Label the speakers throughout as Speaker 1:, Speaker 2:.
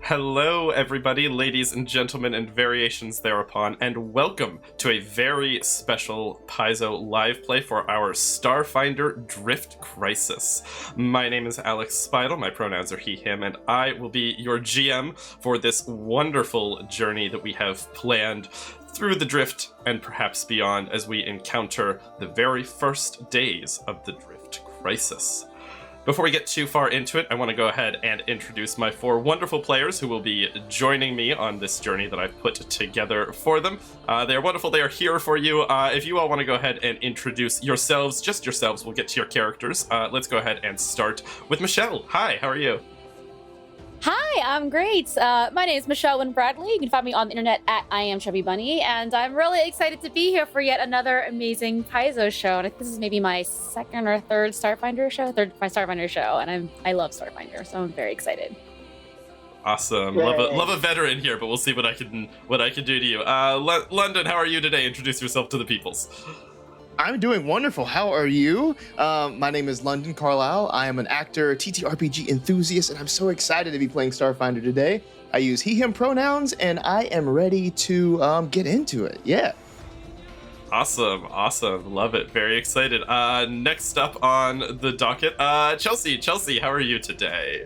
Speaker 1: Hello, everybody, ladies and gentlemen, and variations thereupon, and welcome to a very special Paizo live play for our Starfinder Drift Crisis. My name is Alex Speidel, my pronouns are he, him, and I will be your GM for this wonderful journey that we have planned through the drift and perhaps beyond as we encounter the very first days of the Drift Crisis. Before we get too far into it, I want to go ahead and introduce my four wonderful players who will be joining me on this journey that I've put together for them. They are wonderful. They are here for you. If you all want to go ahead and introduce yourselves, just yourselves, we'll get to your characters. Let's go ahead and start with Michelle. Hi, how are you?
Speaker 2: Hi, I'm great. My name is Michelle Wynn Bradley. You can find me on the internet at I am Chubby Bunny, and I'm really excited to be here for yet another amazing Paizo show. And this is maybe my second or third Starfinder show, my Starfinder show, and I love Starfinder, so I'm very excited.
Speaker 1: Awesome. Love a veteran here, but we'll see what I can do to you. London, how are you today? Introduce yourself to the peoples.
Speaker 3: I'm doing wonderful. How are you? My name is London Carlisle. I am an actor, TTRPG enthusiast, and I'm so excited to be playing Starfinder today. I use he, him pronouns, and I am ready to get into it. Yeah.
Speaker 1: Awesome. Love it. Very excited. Next up on the docket, Chelsea. Chelsea, how are you today?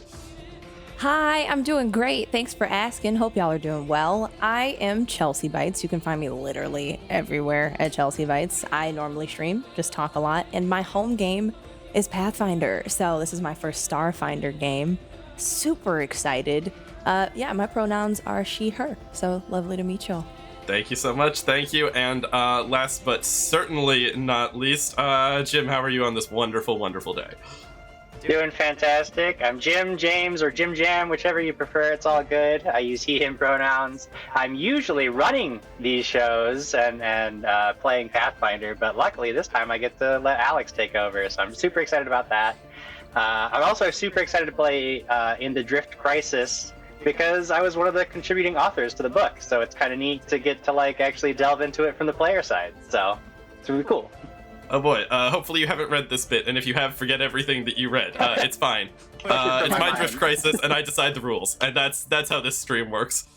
Speaker 4: Hi, I'm doing great. Thanks for asking. Hope y'all are doing well. I am ChelseaBytes. You can find me literally everywhere at ChelseaBytes. I normally stream, just talk a lot, and my home game is Pathfinder. So this is my first Starfinder game. Super excited. My pronouns are she, her. So lovely to meet y'all.
Speaker 1: Thank you so much. Thank you. And last but certainly not least, Jim, how are you on this wonderful, wonderful day?
Speaker 5: Doing fantastic. I'm Jim, James, or Jim Jam, whichever you prefer. It's all good. I use he, him pronouns. I'm usually running these shows and playing Pathfinder, but luckily this time I get to let Alex take over, so I'm super excited about that. I'm also super excited to play in the Drift Crisis because I was one of the contributing authors to the book, so it's kind of neat to get to actually delve into it from the player side. So it's really cool.
Speaker 1: Oh boy, hopefully you haven't read this bit, and if you have, forget everything that you read. It's fine. It's my Drift Crisis, and I decide the rules, and that's how this stream works.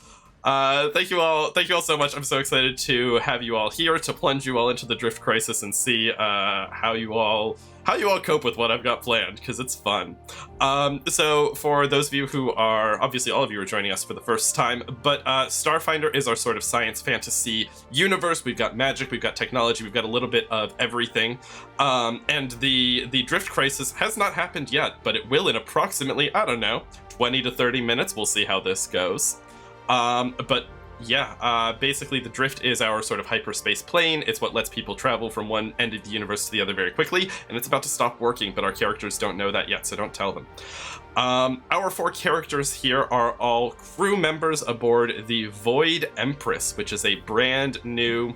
Speaker 1: Thank you all so much. I'm so excited to have you all here, to plunge you all into the Drift Crisis and see how you all cope with what I've got planned, because it's fun. So for those of you who are, obviously all of you are joining us for the first time, but Starfinder is our sort of science fantasy universe. We've got magic, we've got technology, we've got a little bit of everything. And the Drift Crisis has not happened yet, but it will in approximately, 20 to 30 minutes. We'll see how this goes. Basically the drift is our sort of hyperspace plane. It's what lets people travel from one end of the universe to the other very quickly, and it's about to stop working, but our characters don't know that yet, so don't tell them. Our four characters here are all crew members aboard the Void Empress, which is a brand new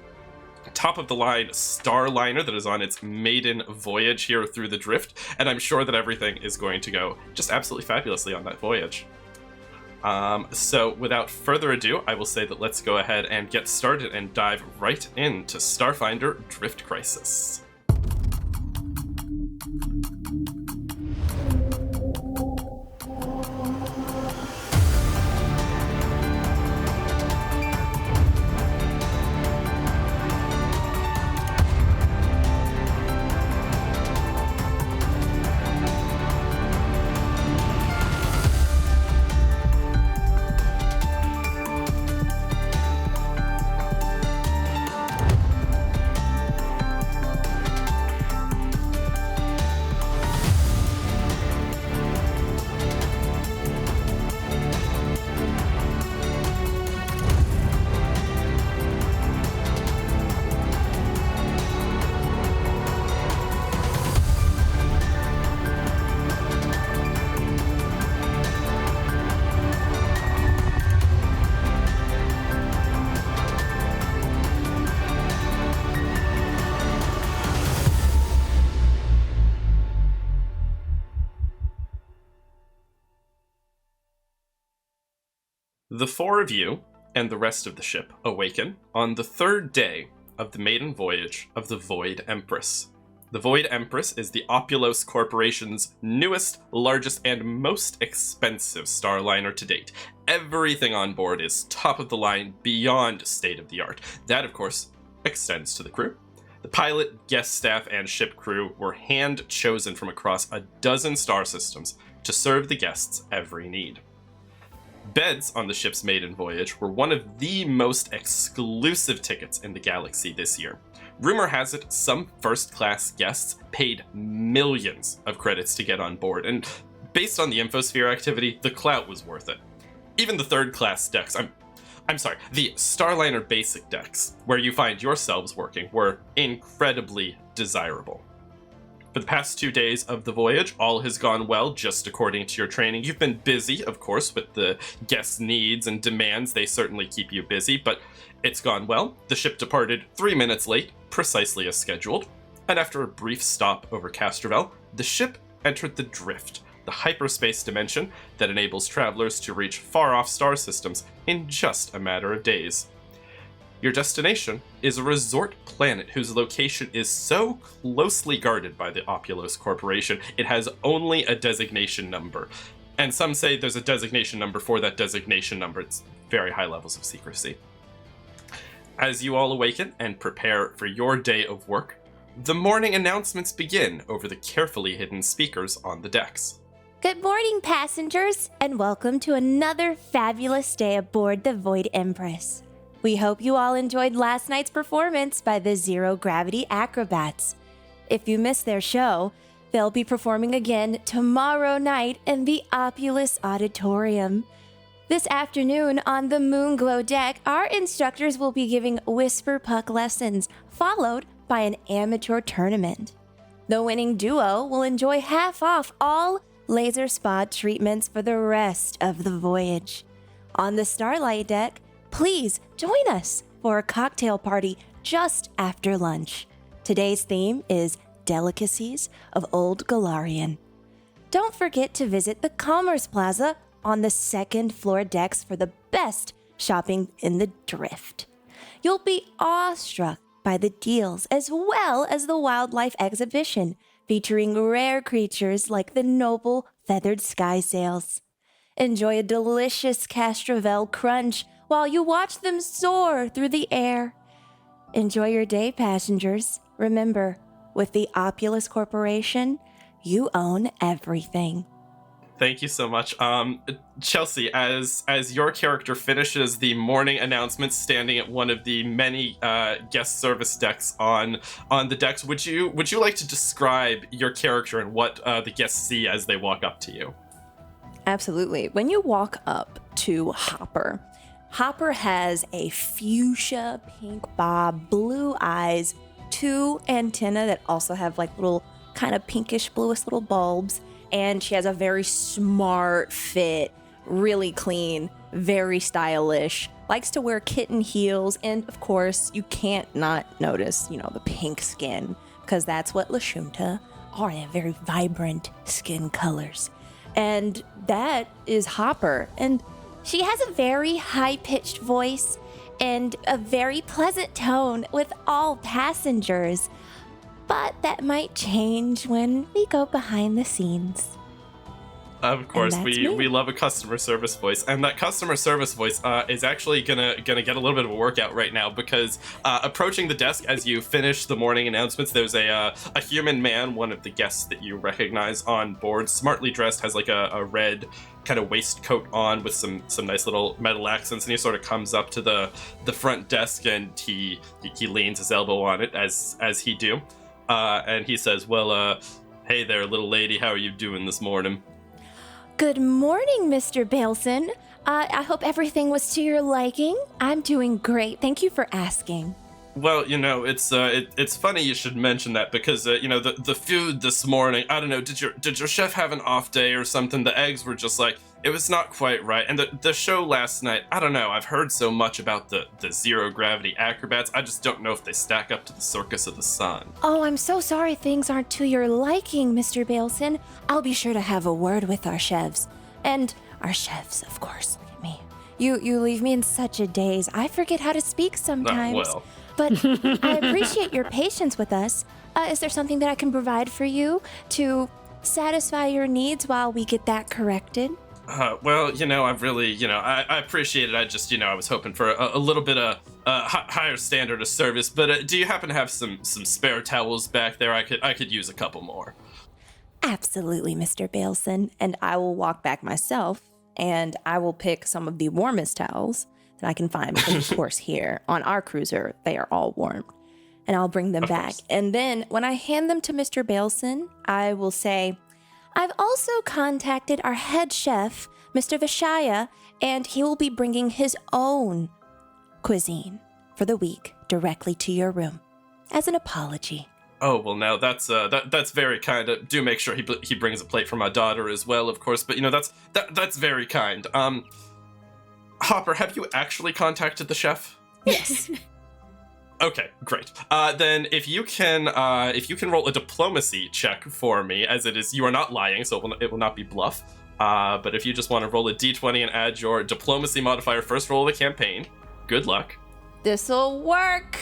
Speaker 1: top-of-the-line Starliner that is on its maiden voyage here through the drift, and I'm sure that everything is going to go just absolutely fabulously on that voyage. So without further ado, I will say that let's go ahead and get started and dive right into Starfinder Drift Crisis. The four of you and the rest of the ship awaken on the third day of the maiden voyage of the Void Empress. The Void Empress is the Opulos Corporation's newest, largest, and most expensive starliner to date. Everything on board is top of the line, beyond state of the art. That, of course, extends to the crew. The pilot, guest staff, and ship crew were hand-chosen from across a dozen star systems to serve the guests' every need. Beds on the ship's maiden voyage were one of the most exclusive tickets in the galaxy this year. Rumor has it some first-class guests paid millions of credits to get on board, and based on the Infosphere activity, the clout was worth it. Even the third-class decks, the Starliner basic decks, where you find yourselves working, were incredibly desirable. For the past 2 days of the voyage, all has gone well, just according to your training. You've been busy, of course, with the guests' needs and demands. They certainly keep you busy, but it's gone well. The ship departed 3 minutes late, precisely as scheduled, and after a brief stop over Castrovel, the ship entered the Drift, the hyperspace dimension that enables travelers to reach far-off star systems in just a matter of days. Your destination is a resort planet whose location is so closely guarded by the Opulos Corporation, it has only a designation number. And some say there's a designation number for that designation number. It's very high levels of secrecy. As you all awaken and prepare for your day of work, the morning announcements begin over the carefully hidden speakers on the decks.
Speaker 4: Good morning, passengers, and welcome to another fabulous day aboard the Void Empress. We hope you all enjoyed last night's performance by the Zero Gravity Acrobats. If you missed their show, they'll be performing again tomorrow night in the Opulos Auditorium. This afternoon on the Moonglow deck, our instructors will be giving whisper puck lessons, followed by an amateur tournament. The winning duo will enjoy half off all laser spa treatments for the rest of the voyage. On the Starlight deck, please join us for a cocktail party just after lunch. Today's theme is Delicacies of Old Galarian. Don't forget to visit the Commerce Plaza on the second floor decks for the best shopping in the Drift. You'll be awestruck by the deals as well as the wildlife exhibition featuring rare creatures like the noble feathered sky sails. Enjoy a delicious Castrovel crunch while you watch them soar through the air. Enjoy your day, passengers. Remember, with the Opulos Corporation, you own everything.
Speaker 1: Thank you so much. Chelsea, as your character finishes the morning announcements standing at one of the many guest service decks on the decks, would you like to describe your character and what the guests see as they walk up to you?
Speaker 4: Absolutely. When you walk up to Hopper has a fuchsia pink bob, blue eyes, 2 antennae that also have like little kind of pinkish bluish little bulbs, and she has a very smart fit, really clean, very stylish, likes to wear kitten heels, and of course you can't not notice, the pink skin, because that's what Lashunta are. They have very vibrant skin colors. And that is Hopper, and she has a very high-pitched voice and a very pleasant tone with all passengers. But that might change when we go behind the scenes.
Speaker 1: Of course, we love a customer service voice, and that customer service voice is actually gonna get a little bit of a workout right now, because approaching the desk as you finish the morning announcements, there's a human man, one of the guests that you recognize on board, smartly dressed, has like a red kind of waistcoat on with some nice little metal accents, and he sort of comes up to the front desk, and he leans his elbow on it as he do. And he says, well, hey there, little lady, how are you doing this morning?
Speaker 4: Good morning, Mr. Bailson. I hope everything was to your liking. I'm doing great. Thank you for asking.
Speaker 1: Well, it's funny you should mention that, because, the food this morning, I don't know, did your chef have an off day or something? The eggs were just like, it was not quite right. And the show last night, I don't know, I've heard so much about the Zero Gravity Acrobats, I just don't know if they stack up to the Circus of the Sun.
Speaker 4: Oh, I'm so sorry things aren't to your liking, Mr. Bailson. I'll be sure to have a word with our chefs. And our chefs, of course. Look at me. You leave me in such a daze. I forget how to speak sometimes.
Speaker 1: Well.
Speaker 4: But I appreciate your patience with us. Is there something that I can provide for you to satisfy your needs while we get that corrected?
Speaker 1: Well, I've really, I appreciate it. I just, I was hoping for a little bit of higher standard of service. But do you happen to have some spare towels back there? I could use a couple more.
Speaker 4: Absolutely, Mr. Baleson. And I will walk back myself, and I will pick some of the warmest towels that I can find. Because, of course, here on our cruiser, they are all warm. And I'll bring them back. And then when I hand them to Mr. Baleson, I will say, I've also contacted our head chef, Mr. Vishaya, and he will be bringing his own cuisine for the week directly to your room as an apology.
Speaker 1: Oh, well, now that's very kind. Do make sure he brings a plate for my daughter as well, of course. But that's very kind. Hopper, have you actually contacted the chef?
Speaker 4: Yes.
Speaker 1: Okay, great. Then if you can roll a diplomacy check for me, as it is, you are not lying, so it will not be bluff. But if you just want to roll a d20 and add your diplomacy modifier first roll of the campaign, good luck.
Speaker 4: This'll work.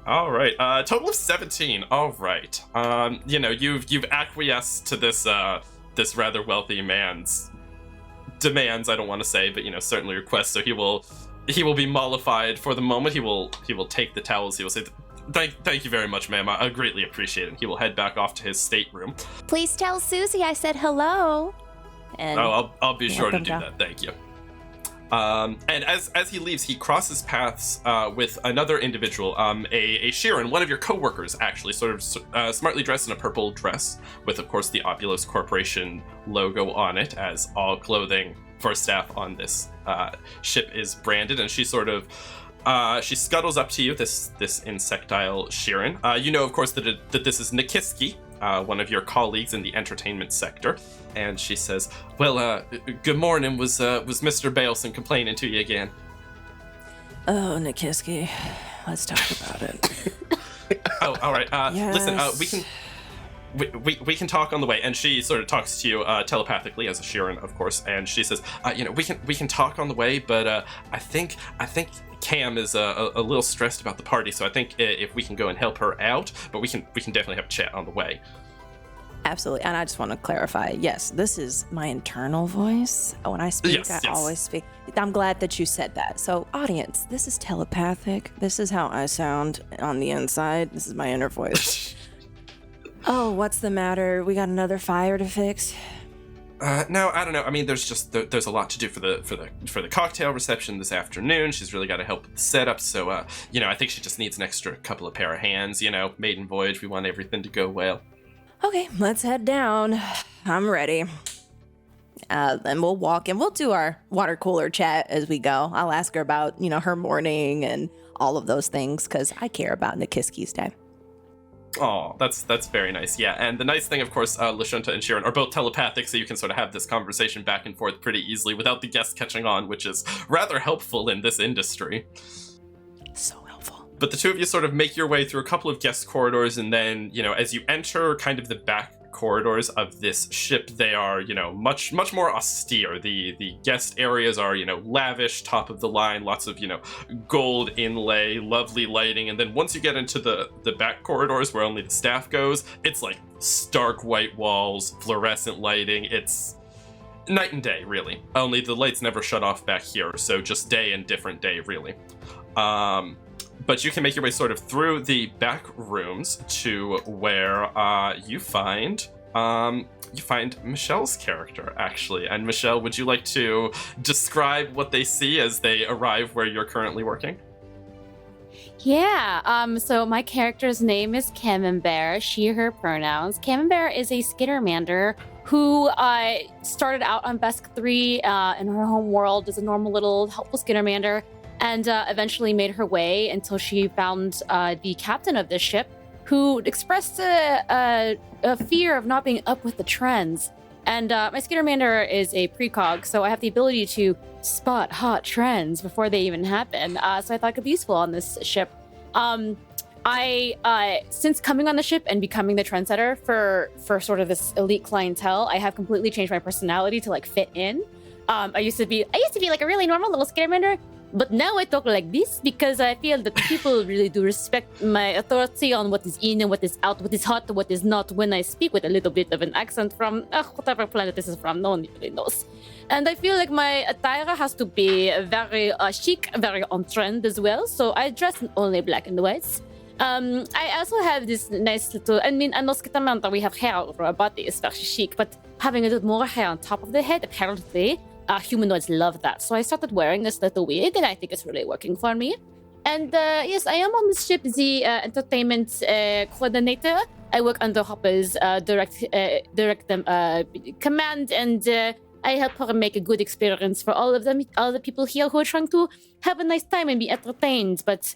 Speaker 1: All right. Total of 17. All right. You've acquiesced to this rather wealthy man's demands. I don't want to say, but certainly requests. So he will be mollified for the moment. He will take the towels. He will say, "Thank you very much, ma'am. I greatly appreciate it." He will head back off to his stateroom.
Speaker 4: Please tell Susie I said hello. And
Speaker 1: I'll be sure to do that. Thank you. And as he leaves, he crosses paths with another individual, a Sheeran, one of your co-workers, actually, sort of smartly dressed in a purple dress with, of course, the Opulos Corporation logo on it, as all clothing for staff on this ship is branded. And she sort of she scuttles up to you, this insectile Sheeran. Of course, that this is Nikiski, one of your colleagues in the entertainment sector. And she says, "Well, good morning. Was Mr. Baleson complaining to you again?"
Speaker 4: Oh, Nikiski, let's talk about it.
Speaker 1: Oh, all right.
Speaker 4: Yes.
Speaker 1: Listen, we can talk on the way. And she sort of talks to you telepathically as a Sheeran, of course. And she says, we can talk on the way, but I think Cam is a little stressed about the party, so I think if we can go and help her out, but we can definitely have a chat on the way.
Speaker 4: Absolutely. And I just want to clarify, yes, this is my internal voice. When I speak,
Speaker 1: Yes.
Speaker 4: always speak. I'm glad that you said that. So, audience, this is telepathic. This is how I sound on the inside. This is my inner voice. Oh, what's the matter? We got another fire to fix?
Speaker 1: No, I don't know. I mean, there's a lot to do for the cocktail reception this afternoon. She's really got to help with the setup, so I think she just needs an extra couple of pair of hands. Maiden voyage. We want everything to go well.
Speaker 4: Okay, let's head down. I'm ready. Then we'll walk and we'll do our water cooler chat as we go. I'll ask her about, her morning and all of those things because I care about Nikiski's day.
Speaker 1: Oh, that's very nice. Yeah, and the nice thing, of course, Lashunta and Sheeran are both telepathic, so you can sort of have this conversation back and forth pretty easily without the guests catching on, which is rather helpful in this industry.
Speaker 4: So helpful.
Speaker 1: But the two of you sort of make your way through a couple of guest corridors, and then, as you enter kind of the back corridors of this ship, they are, much more austere. The guest areas are, lavish, top of the line, lots of, gold inlay, lovely lighting. And then once you get into the back corridors where only the staff goes, it's like stark white walls, fluorescent lighting. It's night and day, really. Only the lights never shut off back here, so just day and different day, really. But you can make your way sort of through the back rooms to where you find Michelle's character, actually. And Michelle, would you like to describe what they see as they arrive where you're currently working?
Speaker 2: Yeah, so my character's name is Camembert, she, her pronouns. Camembert is a skittermander who started out on Besk 3 in her home world as a normal little helpful skittermander, and eventually made her way until she found the captain of this ship, who expressed a fear of not being up with the trends. And my skittermander is a precog, so I have the ability to spot hot trends before they even happen. So I thought it could be useful on this ship. Since coming on the ship and becoming the trendsetter for sort of this elite clientele, I have completely changed my personality to like fit in. I used to be like a really normal little skittermander, But now I talk like this because I feel that people really do respect my authority on what is in and what is out, what is hot and what is not when I speak with a little bit of an accent from whatever planet this is from. No one really knows. And I feel like my attire has to be very chic, very on trend as well. So I dress in only black and whites. I also have this nice little, I mean, that we have hair over our body is very chic, but having a little more hair on top of the head, apparently, humanoids love that. So I started wearing this little wig, and I think it's really working for me. And yes, I am on the ship, the entertainment coordinator. I work under Hopper's direct command, and I help her make a good experience for all of them, all the people here who are trying to have a nice time and be entertained, but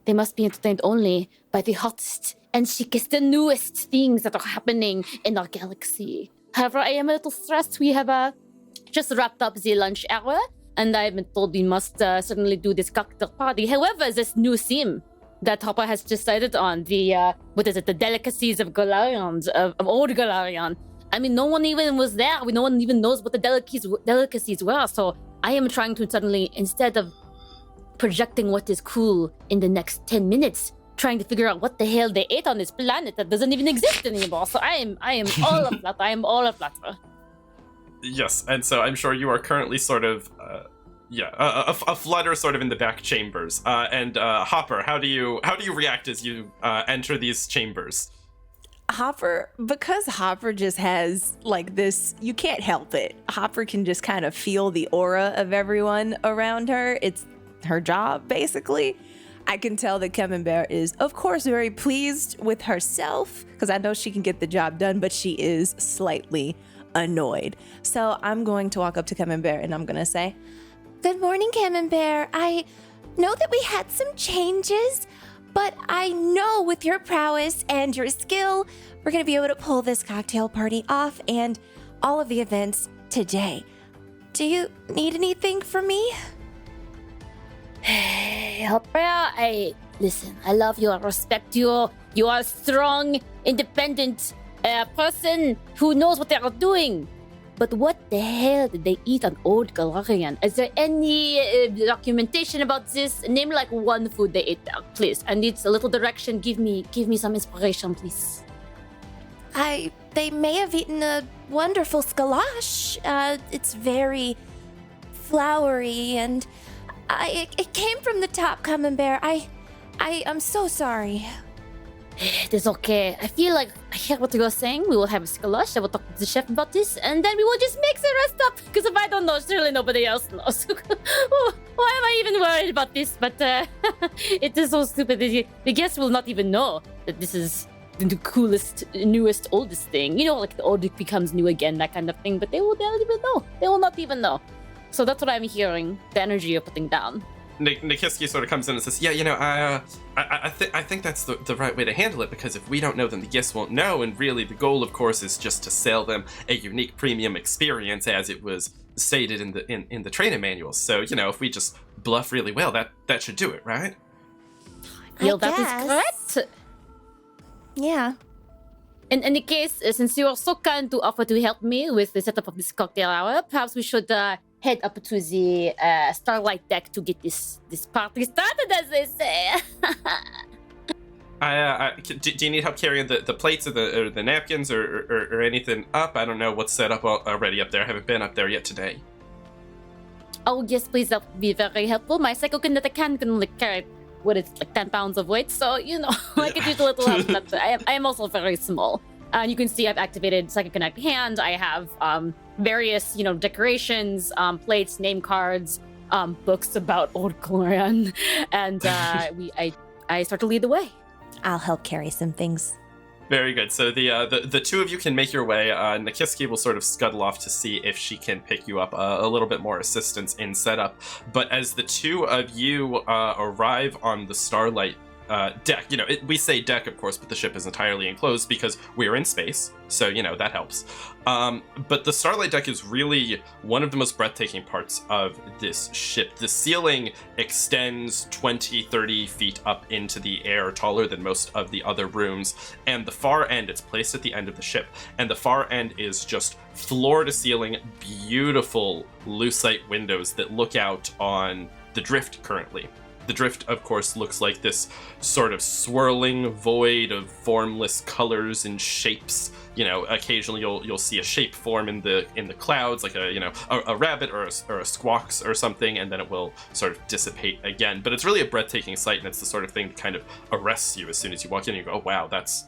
Speaker 2: they must be entertained only by the hottest and chicest and newest things that are happening in our galaxy. However, I am a little stressed. We have just wrapped up the lunch hour, and I've been told we must certainly do this cocktail party. However, this new theme that Hopper has decided on, the, the delicacies of Galarian, of old Galarian. I mean, no one even was there. No one even knows what the delicacies were. So I am trying to suddenly, instead of projecting what is cool in the next 10 minutes, trying to figure out what the hell they ate on this planet that doesn't even exist anymore. So I am all of that. I am all of that.
Speaker 1: Yes, and so I'm sure you are currently sort of, a flutter sort of in the back chambers. And Hopper, how do you react as you enter these chambers?
Speaker 4: Hopper, because Hopper just has like this, you can't help it. Hopper can just kind of feel the aura of everyone around her. It's her job, basically. I can tell that Camembert is, of course, very pleased with herself because I know she can get the job done, but she is slightly annoyed. So I'm going to walk up to Camembert and I'm going to say, "Good morning, Camembert. I know that we had some changes, but I know with your prowess and your skill, we're going to be able to pull this cocktail party off and all of the events today. Do you need anything from me?"
Speaker 2: Hopper, listen, I love you, I respect you. You are a strong, independent person who knows what they are doing. But what the hell did they eat on Old Galarian? Is there any documentation about this? Name like one food they ate there, please. I need a little direction. Give me some inspiration, please.
Speaker 4: They may have eaten a wonderful skalash. It's very floury and it came from the top, Camembert. I'm so sorry.
Speaker 2: It is okay. I feel like I hear what you're saying. We will have a skalash. I will talk to the chef about this, and then we will just mix the rest up. Because if I don't know, surely nobody else knows. Why am I even worried about this? But it is so stupid. The guests will not even know that this is the coolest, newest, oldest thing. You know, like the old becomes new again, that kind of thing. But they won't even know. They will not even know. So that's what I'm hearing. The energy you're putting down.
Speaker 1: Nikiski sort of comes in and says, I think that's the right way to handle it, because if we don't know, then the guests won't know, and really the goal, of course, is just to sell them a unique premium experience, as it was stated in the training manuals. So, if we just bluff really well, that should do it, right?
Speaker 2: That is correct.
Speaker 4: Yeah.
Speaker 2: In any case, since you are so kind to offer to help me with the setup of this cocktail hour, perhaps we should head up to the Starlight deck to get this party started, as they say.
Speaker 1: Do you need help carrying the plates or the napkins or anything up? I don't know what's set up already up there. I haven't been up there yet today.
Speaker 2: Oh, yes, please. That would be very helpful. My psychokinetic can only carry, 10 pounds of weight. So, I could use a little help. But I am also very small. And you can see I've activated Psychokinetic Hand. I have various, decorations, plates, name cards, books about Old Galarian. And I start to lead the way.
Speaker 4: I'll help carry some things.
Speaker 1: Very good. So the two of you can make your way. Nikiski will sort of scuttle off to see if she can pick you up a little bit more assistance in setup. But as the two of you arrive on the Starlight deck, we say deck, of course, but the ship is entirely enclosed because we're in space. So, that helps. But the Starlight deck is really one of the most breathtaking parts of this ship. The ceiling extends 20, 30 feet up into the air, taller than most of the other rooms. And the far end, it's placed at the end of the ship. And the far end is just floor to ceiling, beautiful lucite windows that look out on the drift currently. The drift, of course, looks like this sort of swirling void of formless colors and shapes. You know, occasionally you'll see a shape form in the clouds, like a rabbit or a squawks or something, and then it will sort of dissipate again. But it's really a breathtaking sight, and it's the sort of thing that kind of arrests you as soon as you walk in. And you go, oh, wow, that's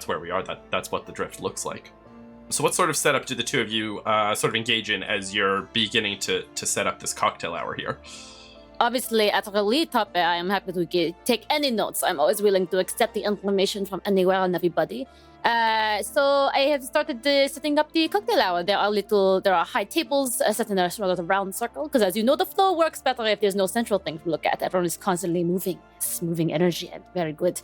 Speaker 1: where we are. That's what the drift looks like. So what sort of setup do the two of you sort of engage in as you're beginning to set up this cocktail hour here?
Speaker 2: Obviously, at a lead topic, I am happy to take any notes. I'm always willing to accept the information from anywhere and everybody. So I have started setting up the cocktail hour. There are high tables set in a sort of round circle, because as you know, the flow works better if there's no central thing to look at. Everyone is constantly moving. It's moving energy, and very good.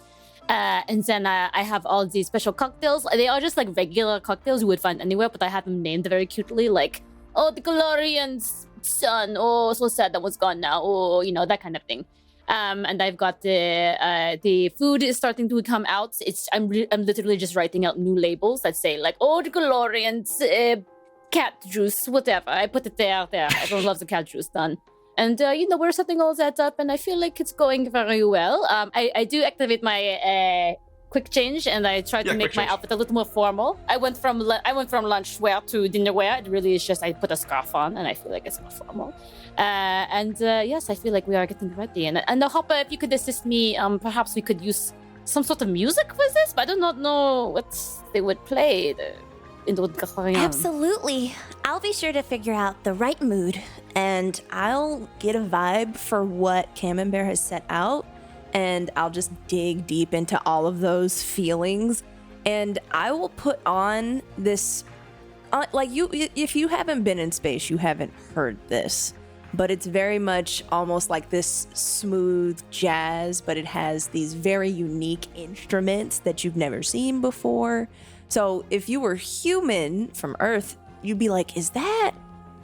Speaker 2: And then I have all these special cocktails. They are just like regular cocktails you would find anywhere, but I have them named very cutely, like, oh, the Galarian's son, oh, so sad that was gone now, oh, that kind of thing. And I've got the food is starting to come out. I'm literally just writing out new labels that say like, oh, the Galarian's cat juice, whatever. I put it there. Everyone loves the cat juice, done. And, we're setting all that up, and I feel like it's going very well. I do activate my quick change, and I try to make my outfit a little more formal. I went from lunch wear to dinner wear. It really is just I put a scarf on, and I feel like it's more formal. Yes, I feel like we are getting ready. And Hopper, if you could assist me, perhaps we could use some sort of music with this, but I do not know what they would play.
Speaker 4: Absolutely. I'll be sure to figure out the right mood, and I'll get a vibe for what Camembert has set out, and I'll just dig deep into all of those feelings, and I will put on this, if you haven't been in space, you haven't heard this, but it's very much almost like this smooth jazz, but it has these very unique instruments that you've never seen before. So if you were human from Earth, you'd be like, is that?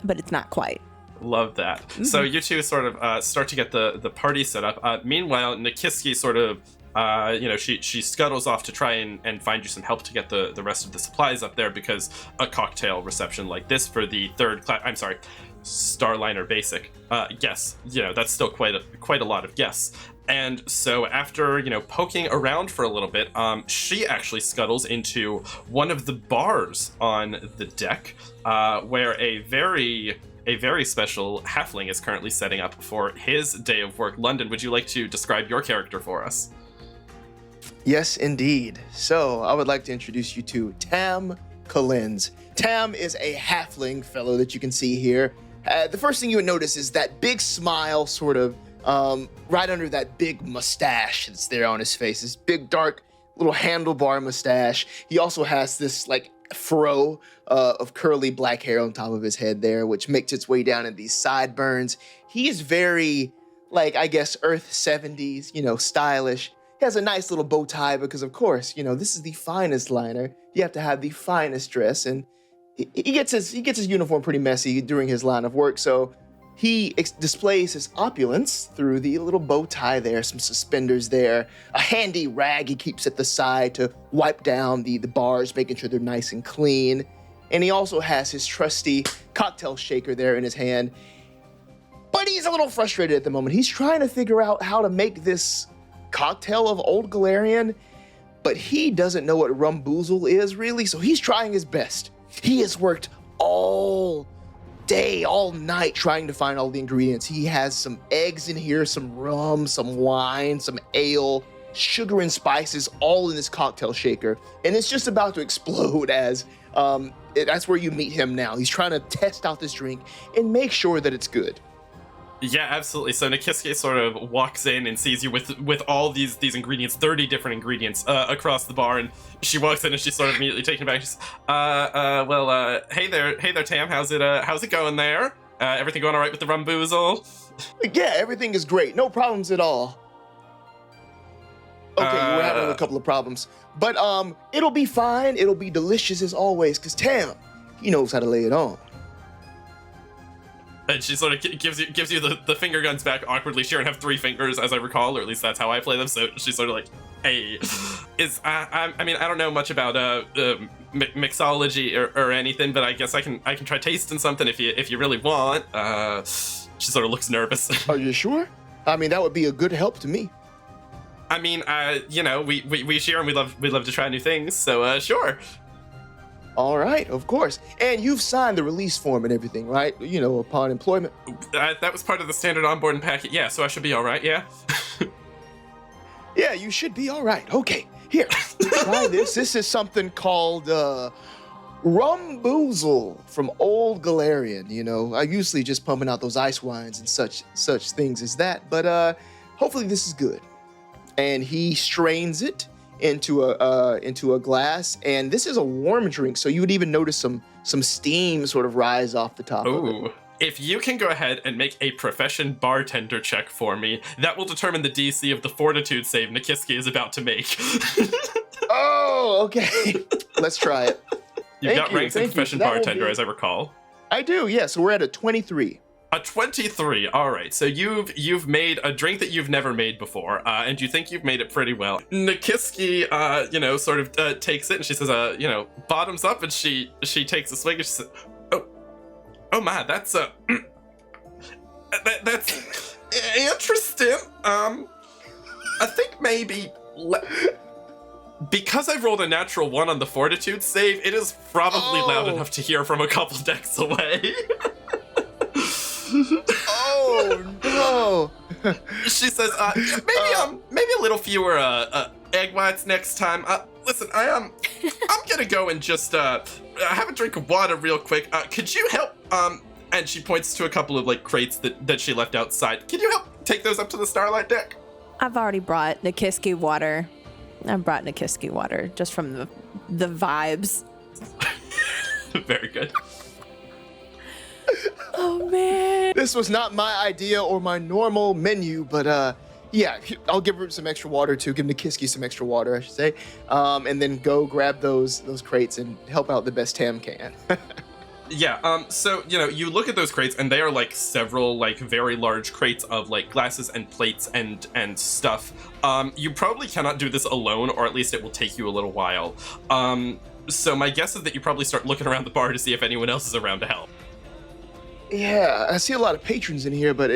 Speaker 4: But it's not quite.
Speaker 1: Love that. Mm-hmm. So you two sort of start to get the party set up. Meanwhile, Nikiski sort of, she scuttles off to try and find you some help to get the rest of the supplies up there, because a cocktail reception like this for the Starliner Basic guests, that's still quite a lot of guests. And so after, poking around for a little bit, she actually scuttles into one of the bars on the deck, where a very special halfling is currently setting up for his day of work. London, would you like to describe your character for us?
Speaker 3: Yes, indeed. So I would like to introduce you to Tam Collins. Tam is a halfling fellow that you can see here. The first thing you would notice is that big smile sort of right under that big mustache that's there on his face, this big dark little handlebar mustache. He also has this like fro of curly black hair on top of his head there, which makes its way down in these sideburns. He is very, I guess, Earth 70s, stylish. He has a nice little bow tie because, of course, this is the finest liner. You have to have the finest dress, and he gets his uniform pretty messy during his line of work, so he displays his opulence through the little bow tie there, some suspenders there, a handy rag he keeps at the side to wipe down the bars, making sure they're nice and clean. And he also has his trusty cocktail shaker there in his hand. But he's a little frustrated at the moment. He's trying to figure out how to make this cocktail of Old Galarian, but he doesn't know what rumboozle is really, so he's trying his best. He has worked all day, all night, trying to find all the ingredients. He has some eggs in here, some rum, some wine, some ale, sugar and spices, all in this cocktail shaker. And it's just about to explode as that's where you meet him now. He's trying to test out this drink and make sure that it's good.
Speaker 1: Yeah, absolutely. So Nikiski sort of walks in and sees you with all these ingredients, 30 different ingredients across the bar, and she walks in and she's sort of immediately taken aback. She's, hey there, Tam, how's it going there? Everything going all right with the rumboozle?
Speaker 3: Yeah, everything is great. No problems at all. Okay, we're having a couple of problems, but it'll be fine. It'll be delicious as always, because Tam, he knows how to lay it on.
Speaker 1: And she sort of gives you the finger guns back awkwardly. She don't have 3 fingers, as I recall, or at least that's how I play them. So she's sort of like, "Hey, I don't know much about mixology or anything, but I guess I can try tasting something if you really want. She sort of looks nervous.
Speaker 3: Are you sure? I mean, that would be a good help to me.
Speaker 1: I mean, we share and we love to try new things, so sure.
Speaker 3: All right, of course. And you've signed the release form and everything, right? Upon employment.
Speaker 1: That was part of the standard onboarding packet, yeah, so I should be all right, yeah?
Speaker 3: Yeah, you should be all right. Okay, here, try this. This is something called Rum Boozle from Old Galarian. I usually just pumping out those ice wines and such things as that, but hopefully this is good. And he strains it into a glass, and this is a warm drink, so you would even notice some steam sort of rise off the top of it.
Speaker 1: If you can go ahead and make a profession bartender check for me, that will determine the DC of the fortitude save Nikiski is about to make.
Speaker 3: Oh, okay. Let's try it.
Speaker 1: You've got ranks in profession bartender, as I recall.
Speaker 3: I do, yeah, so we're at a 23.
Speaker 1: A 23, all right. So you've made a drink that you've never made before, and you think you've made it pretty well. Nikiski, sort of takes it, and she says, bottoms up, and she takes a swig, and she says, oh my, that's that's interesting. I think maybe because I've rolled a natural 1 on the fortitude save, it is probably loud enough to hear from a couple decks away. Oh no! She says, maybe a little fewer egg whites next time. Listen, I'm gonna go and just have a drink of water real quick. Could you help? And she points to a couple of crates that she left outside. Can you help take those up to the Starlight deck?
Speaker 4: I've already brought Nikiski water. I brought Nikiski water just from the vibes.
Speaker 1: Very good.
Speaker 4: Oh man.
Speaker 3: This was not my idea or my normal menu, but yeah, I'll give her some extra water too. Give Nikiski some extra water, I should say. And then go grab those crates and help out the best Tam can.
Speaker 1: Yeah, so, you look at those crates, and they are, several, very large crates of, glasses and plates and stuff. You probably cannot do this alone, or at least it will take you a little while. So my guess is that you probably start looking around the bar to see if anyone else is around to help.
Speaker 3: Yeah, I see a lot of patrons in here, but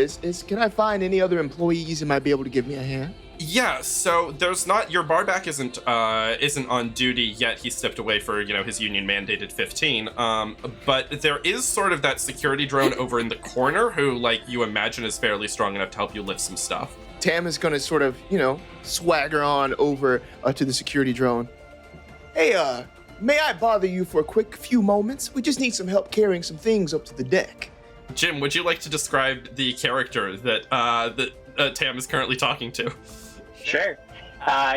Speaker 3: can I find any other employees who might be able to give me a hand?
Speaker 1: Yeah, so there's not, your barback isn't on duty yet. He stepped away for, his union mandated 15. But there is sort of that security drone over in the corner who, you imagine is fairly strong enough to help you lift some stuff.
Speaker 3: Tam is gonna sort of, swagger on over to the security drone. Hey, may I bother you for a quick few moments? We just need some help carrying some things up to the deck.
Speaker 1: Jim, would you like to describe the character that Tam is currently talking to?
Speaker 5: Sure.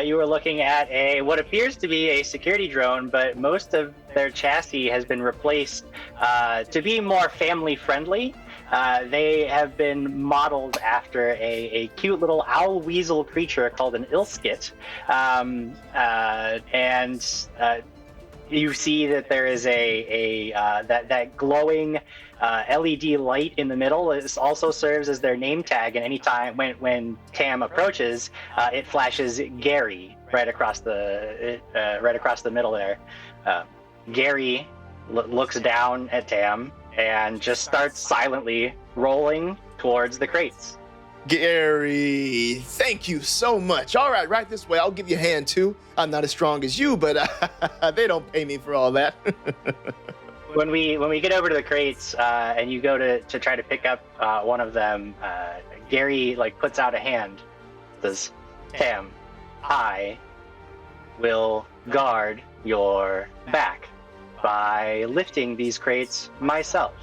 Speaker 5: You were looking at what appears to be a security drone, but most of their chassis has been replaced to be more family friendly. They have been modeled after a cute little owl weasel creature called an Ilskit. And you see that there is that glowing LED light in the middle. It also serves as their name tag, and anytime when Tam approaches, it flashes Gary right across the middle there. Gary looks down at Tam and just starts silently rolling towards the crates.
Speaker 3: Gary, thank you so much. All right this way. I'll give you a hand too. I'm not as strong as you, but they don't pay me for all that.
Speaker 5: When we get over to the crates and you go to try to pick up one of them, Gary puts out a hand. Says, Tam, I will guard your back by lifting these crates myself.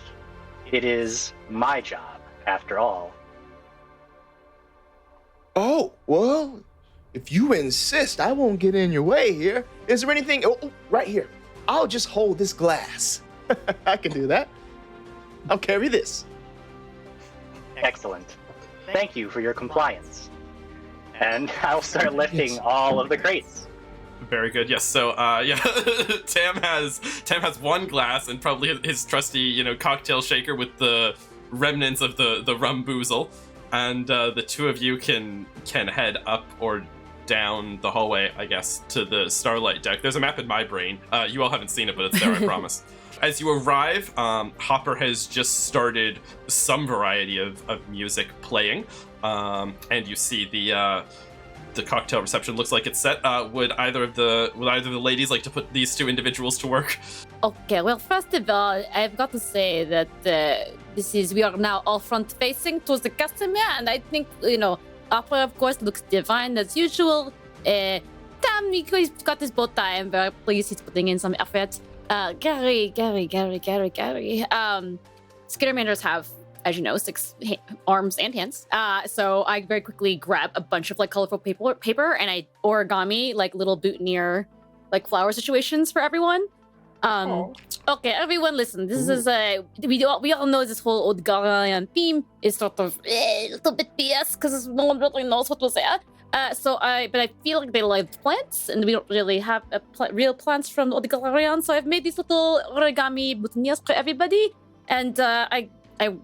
Speaker 5: It is my job, after all.
Speaker 3: Oh, well, if you insist, I won't get in your way here. Is there anything? Oh, right here. I'll just hold this glass. I can do that. I'll carry this.
Speaker 5: Excellent. Thank you for your compliance. And I'll start lifting all of the crates.
Speaker 1: Very good. Yes. So, Tam has one glass and probably his trusty, cocktail shaker with the remnants of the rum boozle, and the two of you can head up or down the hallway, I guess, to the Starlight deck. There's a map in my brain. You all haven't seen it, but it's there, I promise. As you arrive, Hopper has just started some variety of music playing, and you see the cocktail reception looks like it's set. Would either of the ladies like to put these two individuals to work?
Speaker 2: Okay, well, first of all, I've got to say that we are now all front facing towards the customer, and I think, Opera, of course, looks divine as usual. Tam, he's got his bow tie. I'm very pleased he's putting in some effort. Gary. Skittermanders have, as you know, 6 arms and hands. So I very quickly grab a bunch of colorful paper and I origami little boutonniere flower situations for everyone. Okay, everyone, listen. This is we all know this whole old Galilean theme is sort of a little bit BS because no one really knows what was there. But I feel like they loved plants, and we don't really have real plants from Old Galarian, so I've made these little origami boutonnieres for everybody, and I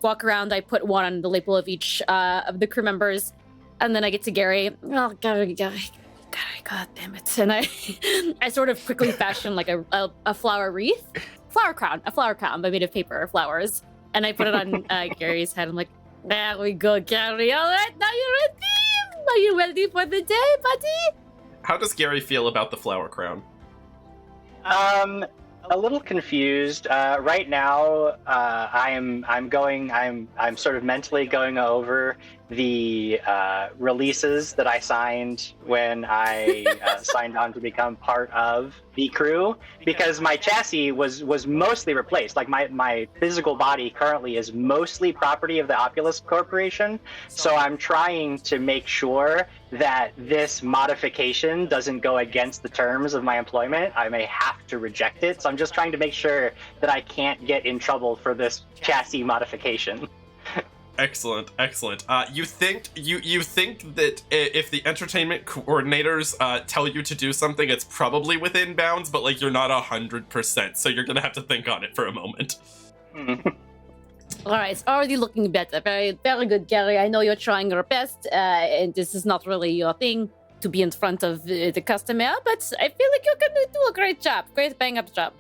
Speaker 2: walk around, I put one on the label of each of the crew members, and then I get to Gary. Oh, Gary, God damn it. And I sort of quickly fashion a flower wreath, a flower crown, but made of paper flowers, and I put it on Gary's head. I'm like, there we go, Gary, all right, now you're ready? Are you ready for the day, buddy?
Speaker 1: How does Gary feel about the flower crown?
Speaker 5: A little confused. Right now, I'm sort of mentally going over the releases that I signed when I signed on to become part of the crew, because my chassis was mostly replaced. My physical body currently is mostly property of the Oculus Corporation, so I'm trying to make sure that this modification doesn't go against the terms of my employment. I may have to reject it, so I'm just trying to make sure that I can't get in trouble for this chassis modification.
Speaker 1: Excellent. You think that if the entertainment coordinators tell you to do something, it's probably within bounds, but you're not 100%, so you're gonna have to think on it for a moment.
Speaker 2: All right, it's already looking better. Very, very good, Gary. I know you're trying your best, and this is not really your thing to be in front of the customer, but I feel like you're gonna do a great job. Great bang-up job.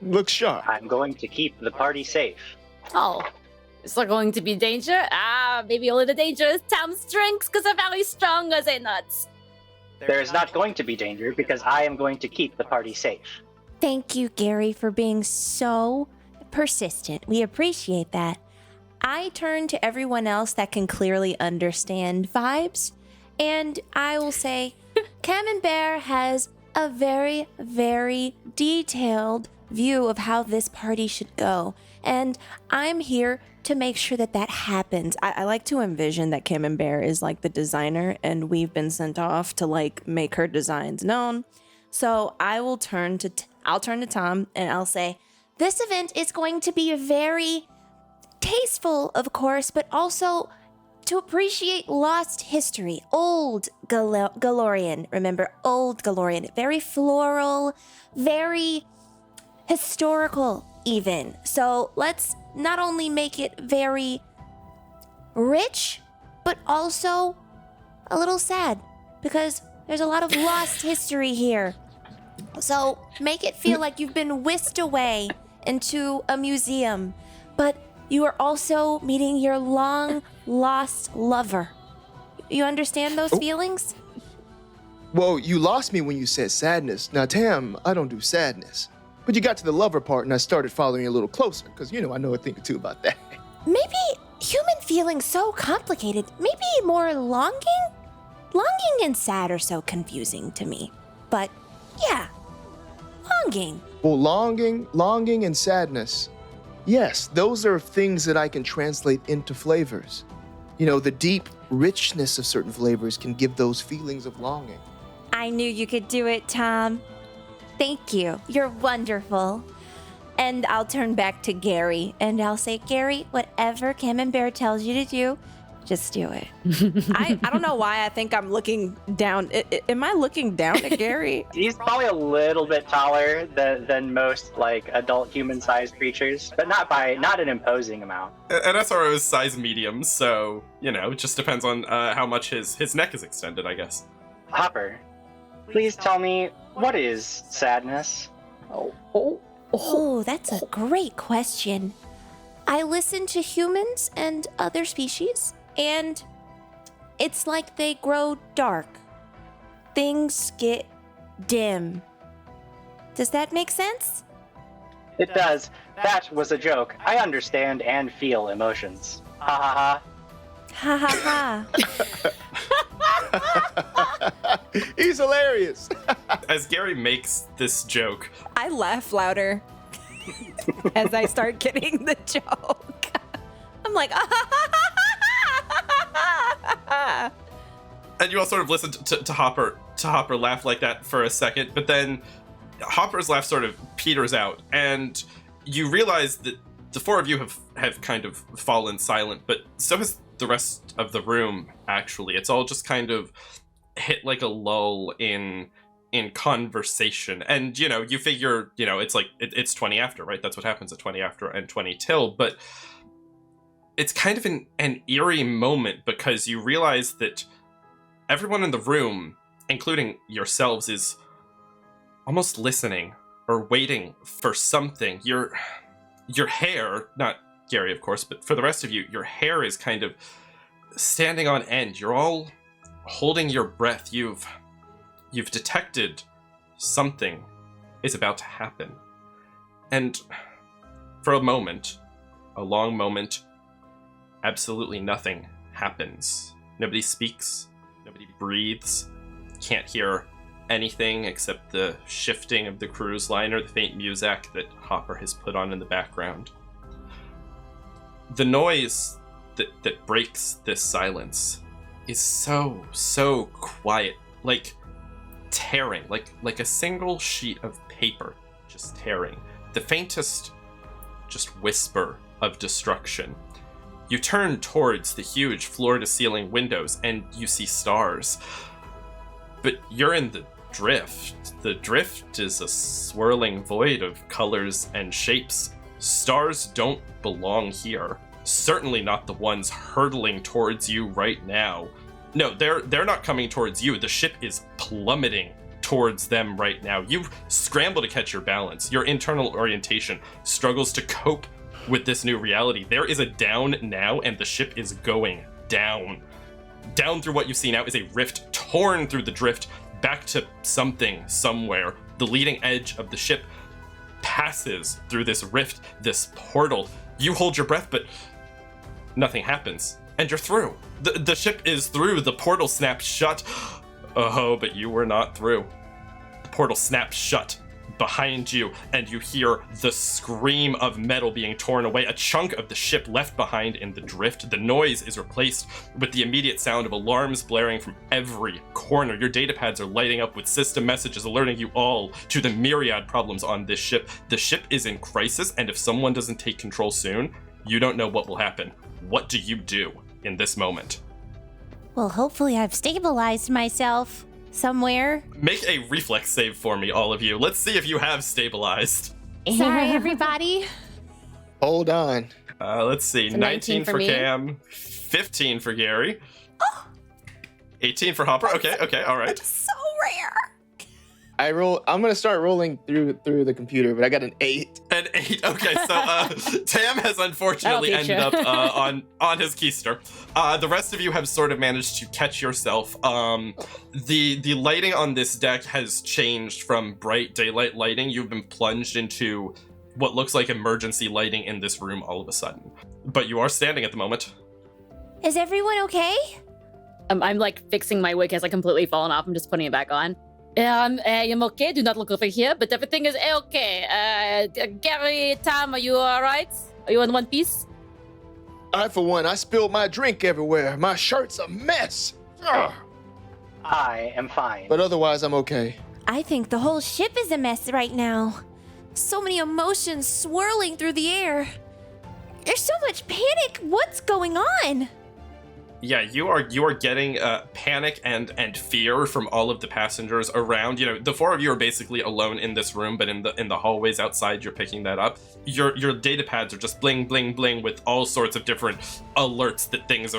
Speaker 3: Looks sharp.
Speaker 5: I'm going to keep the party safe.
Speaker 2: Oh, is there going to be danger? Maybe only the danger is Tom's strengths, because they're very strong, are they not?
Speaker 5: There's not going to be danger, because I am going to keep the party safe.
Speaker 4: Thank you, Gary, for being so persistent. We appreciate that. I turn to everyone else that can clearly understand vibes, and I will say, Camembert has a very, very detailed view of how this party should go, and I'm here to make sure that happens. I like to envision that Camembert is the designer, and we've been sent off to make her designs known. So I will turn to Tom, and I'll say, this event is going to be very tasteful, of course, but also to appreciate lost history. Old Galorian. Remember, old Galorian. Very floral, very historical even. So let's not only make it very rich, but also a little sad, because there's a lot of lost history here. So make it feel like you've been whisked away into a museum, but you are also meeting your long-lost lover. You understand those feelings?
Speaker 3: Well, you lost me when you said sadness. Now, Tam, I don't do sadness. But you got to the lover part, and I started following you a little closer, because, I know a thing or two about that.
Speaker 4: Maybe human feelings so complicated. Maybe more longing? Longing and sad are so confusing to me. But, yeah, longing.
Speaker 3: Well, longing and sadness. Yes, those are things that I can translate into flavors. The deep richness of certain flavors can give those feelings of longing.
Speaker 4: I knew you could do it, Tom. Thank you. You're wonderful. And I'll turn back to Gary, and I'll say, Gary, whatever Camembert tells you to do, just do it. I don't know why I think I'm looking down. Am I looking down at Gary?
Speaker 5: He's probably a little bit taller than most adult human-sized creatures, but not an imposing amount.
Speaker 1: An SRO is size medium, so it just depends on how much his neck is extended, I guess.
Speaker 5: Hopper, please tell me, what is sadness?
Speaker 4: Oh, that's a great question. I listen to humans and other species, and it's like they grow dark. Things get dim. Does that make sense?
Speaker 5: It does. That was a joke. I understand and feel emotions. Ha ha ha.
Speaker 4: Ha ha ha.
Speaker 3: He's hilarious.
Speaker 1: As Gary makes this joke,
Speaker 4: I laugh louder as I start getting the joke. I'm like,
Speaker 1: and you all sort of listen to Hopper laugh like that for a second, but then Hopper's laugh sort of peters out, and you realize that the four of you have kind of fallen silent, but so has the rest of the room, actually. It's all just kind of hit like a lull in conversation. And, you figure, it's like, it's 20 after, right? That's what happens at 20 after and 20 till, but it's kind of an eerie moment because you realize that everyone in the room, including yourselves, is almost listening or waiting for something. Your hair, not Gary, of course, but for the rest of you, your hair is kind of standing on end. You're all holding your breath. You've detected something is about to happen. And for a moment, a long moment, absolutely nothing happens. Nobody speaks, nobody breathes, can't hear anything except the shifting of the cruise liner, the faint music that Hopper has put on in the background. The noise that breaks this silence is so quiet, like tearing, like a single sheet of paper just tearing. The faintest just whisper of destruction. You turn towards the huge floor-to-ceiling windows and you see stars. But you're in the drift. The drift is a swirling void of colors and shapes. Stars don't belong here. Certainly not the ones hurtling towards you right now. No, they're not coming towards you. The ship is plummeting towards them right now. You scramble to catch your balance. Your internal orientation struggles to cope with this new reality. There is a down now, and the ship is going down. Down through what you see now is a rift torn through the drift back to something somewhere. The leading edge of the ship passes through this rift, this portal. You hold your breath, but nothing happens. And you're through. The ship is through. The portal snaps shut. Oh, but you were not through. The portal snaps shut behind you, and you hear the scream of metal being torn away, a chunk of the ship left behind in the drift. The noise is replaced with the immediate sound of alarms blaring from every corner. Your datapads are lighting up with system messages alerting you all to the myriad problems on this ship. The ship is in crisis, and if someone doesn't take control soon, you don't know what will happen. What do you do in this moment?
Speaker 4: Well, hopefully I've stabilized myself somewhere.
Speaker 1: Make a reflex save for me, all of you. Let's see if you have stabilized.
Speaker 4: Sorry, everybody.
Speaker 3: Hold on.
Speaker 1: Let's see.
Speaker 2: So
Speaker 1: 19 for
Speaker 2: me.
Speaker 1: Cam, 15 for Gary, 18 for Hopper. Okay, all right.
Speaker 4: So rare.
Speaker 3: I'm gonna start rolling through the computer, but I got an 8.
Speaker 1: An 8. Okay, so Tam has unfortunately
Speaker 2: That'll teach
Speaker 1: ended
Speaker 2: you.
Speaker 1: up on his keister. The rest of you have sort of managed to catch yourself. The lighting on this deck has changed from bright daylight lighting. You've been plunged into what looks like emergency lighting in this room all of a sudden. But you are standing at the moment.
Speaker 4: Is everyone okay?
Speaker 2: I'm like fixing my wig as I completely fallen off. I'm just putting it back on. I am okay. Do not look over here, but everything is okay. Gary, Tam, are you all right? Are you in one piece?
Speaker 3: For one, I spilled my drink everywhere. My shirt's a mess. Ugh.
Speaker 5: I am fine.
Speaker 3: But otherwise, I'm okay.
Speaker 4: I think the whole ship is a mess right now. So many emotions swirling through the air. There's so much panic. What's going on?
Speaker 1: Yeah, you are getting panic and fear from all of the passengers around. You know, the four of you are basically alone in this room, but in the hallways outside, you're picking that up. Your data pads are just bling bling bling with all sorts of different alerts that things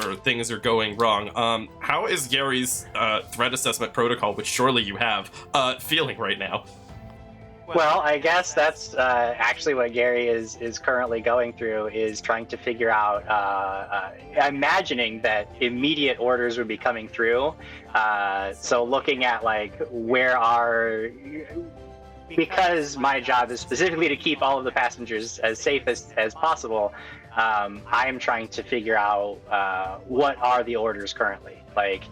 Speaker 1: are going wrong. How is Gary's threat assessment protocol, which surely you have, feeling right now?
Speaker 5: Well, I guess that's actually what Gary is currently going through, is trying to figure out, imagining that immediate orders would be coming through. So looking at like because my job is specifically to keep all of the passengers as safe as possible, I am trying to figure out what are the orders currently. Like,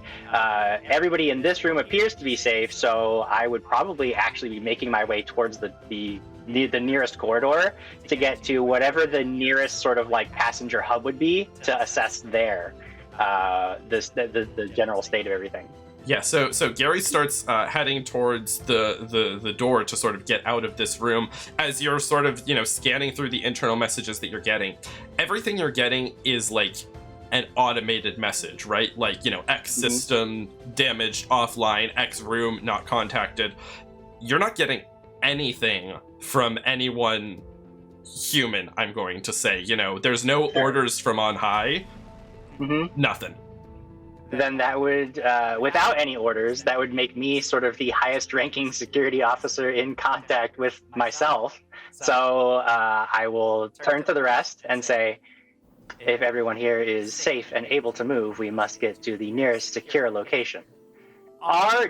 Speaker 5: everybody in this room appears to be safe, so I would probably actually be making my way towards the nearest corridor to get to whatever the nearest sort of like passenger hub would be to assess there the general state of everything.
Speaker 1: Yeah, so Gary starts heading towards the door to sort of get out of this room. As you're sort of, scanning through the internal messages that you're getting, everything you're getting is like an automated message, right? Like, X system damaged, offline, X room not contacted. You're not getting anything from anyone human, I'm going to say. There's no orders from on high. Nothing.
Speaker 5: Then that would, without any orders, that would make me sort of the highest ranking security officer in contact with myself. So I will turn to the rest and say, if everyone here is safe and able to move, we must get to the nearest secure location.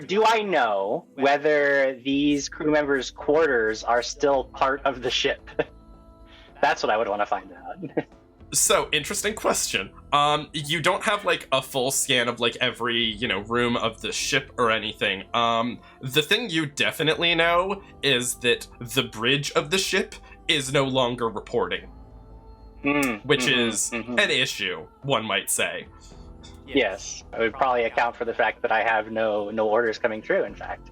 Speaker 5: Do I know whether these crew members' quarters are still part of the ship? That's what I would want to find out.
Speaker 1: So, interesting question. You don't have like a full scan of like every, room of the ship or anything. The thing you definitely know is that the bridge of the ship is no longer reporting. Which is an issue, one might say.
Speaker 5: Yes, I would probably account for the fact that I have no orders coming through, in fact.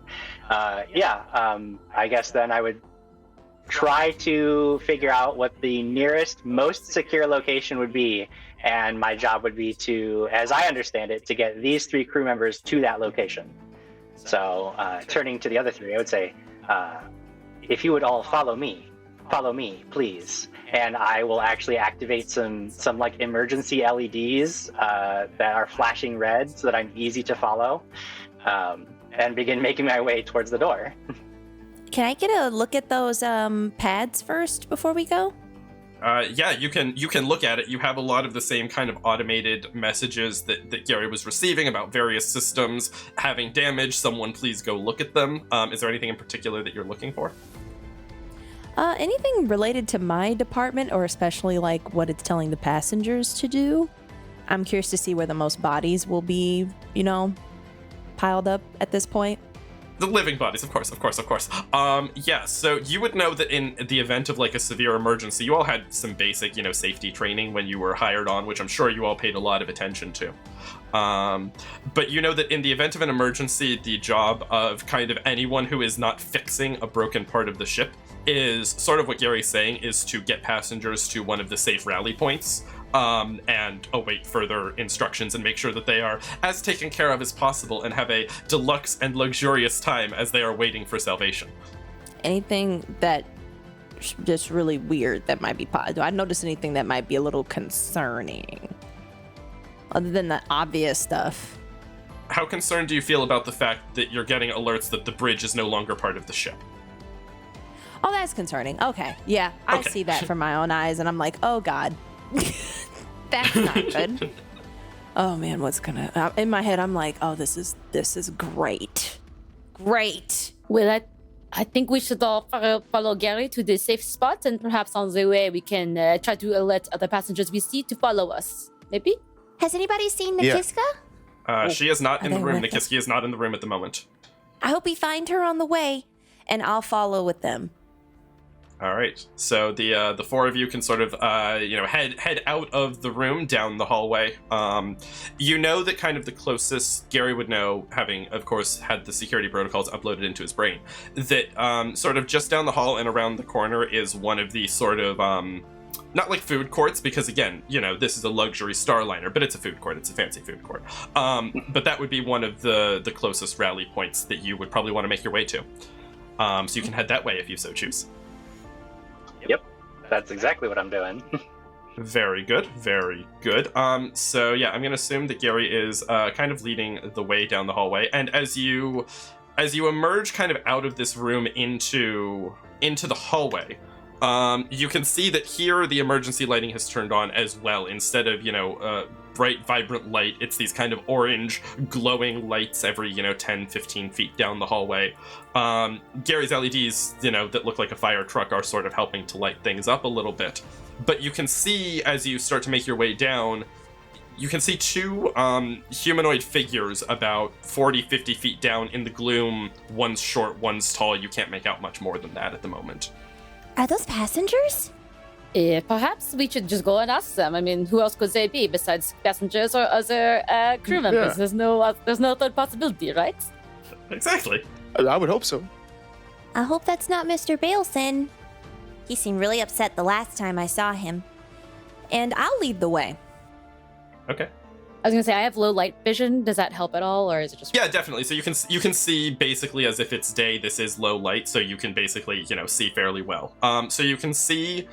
Speaker 5: I guess then I would try to figure out what the nearest, most secure location would be, and my job would be to, as I understand it, to get these 3 crew members to that location. So, turning to the other 3, I would say, if you would all follow me, please. And I will actually activate some like emergency LEDs that are flashing red so that I'm easy to follow, and begin making my way towards the door.
Speaker 4: Can I get a look at those pads first before we go?
Speaker 1: Yeah, you can look at it. You have a lot of the same kind of automated messages that Gary was receiving about various systems having damage. Someone please go look at them. Is there anything in particular that you're looking for?
Speaker 4: Anything related to my department, or especially like what it's telling the passengers to do? I'm curious to see where the most bodies will be, piled up at this point.
Speaker 1: The living bodies, of course. Yeah, so you would know that in the event of like a severe emergency, you all had some basic, safety training when you were hired on, which I'm sure you all paid a lot of attention to. But you know that in the event of an emergency, the job of kind of anyone who is not fixing a broken part of the ship is sort of what Gary's saying, is to get passengers to one of the safe rally points, and await further instructions and make sure that they are as taken care of as possible and have a deluxe and luxurious time as they are waiting for salvation.
Speaker 4: Anything that just really weird that might be do I notice anything that might be a little concerning other than the obvious stuff?
Speaker 1: How concerned do you feel about the fact that you're getting alerts that the bridge is no longer part of the ship?
Speaker 4: Oh, that's concerning. Okay, yeah, I see that from my own eyes, and I'm like, oh god. That's not good. Oh man, what's gonna... in my head, I'm like, oh, this is great.
Speaker 2: Well, I think we should all follow Gary to the safe spot, and perhaps on the way we can try to alert other passengers we see to follow us. Maybe?
Speaker 6: Has anybody seen Nikiska?
Speaker 1: She is not in the room. Nikiski is not in the room at the moment.
Speaker 4: I hope we find her on the way, and I'll follow with them.
Speaker 1: All right. So the 4 of you can sort of head out of the room down the hallway. You know that kind of the closest Gary would know, having of course had the security protocols uploaded into his brain, that sort of just down the hall and around the corner is one of the sort of not like food courts, because again, this is a luxury Starliner, but it's a food court. It's a fancy food court. But that would be one of the closest rally points that you would probably want to make your way to. So you can head that way if you so choose.
Speaker 5: Yep, that's exactly what I'm doing.
Speaker 1: Very good. So yeah, I'm going to assume that Gary is kind of leading the way down the hallway. And as you as you emerge kind of out of this room into the hallway, you can see that here the emergency lighting has turned on as well. Instead of, bright, vibrant light, it's these kind of orange, glowing lights every, 10, 15 feet down the hallway. Gary's LEDs, that look like a fire truck are sort of helping to light things up a little bit. But you can see, as you start to make your way down, you can see two humanoid figures about 40, 50 feet down in the gloom. One's short, one's tall. You can't make out much more than that at the moment.
Speaker 6: Are those passengers?
Speaker 2: Perhaps we should just go and ask them. I mean, who else could they be besides passengers or other crew members?
Speaker 3: Yeah.
Speaker 2: There's no third possibility, right?
Speaker 1: Exactly.
Speaker 3: I would hope so.
Speaker 6: I hope that's not Mr. Baleson. He seemed really upset the last time I saw him.
Speaker 4: And I'll lead the way.
Speaker 1: Okay.
Speaker 2: I was gonna say I have low light vision. Does that help at all, or is it just?
Speaker 1: Yeah, definitely. So you can see basically as if it's day. This is low light, so you can basically see fairly well. So you can see,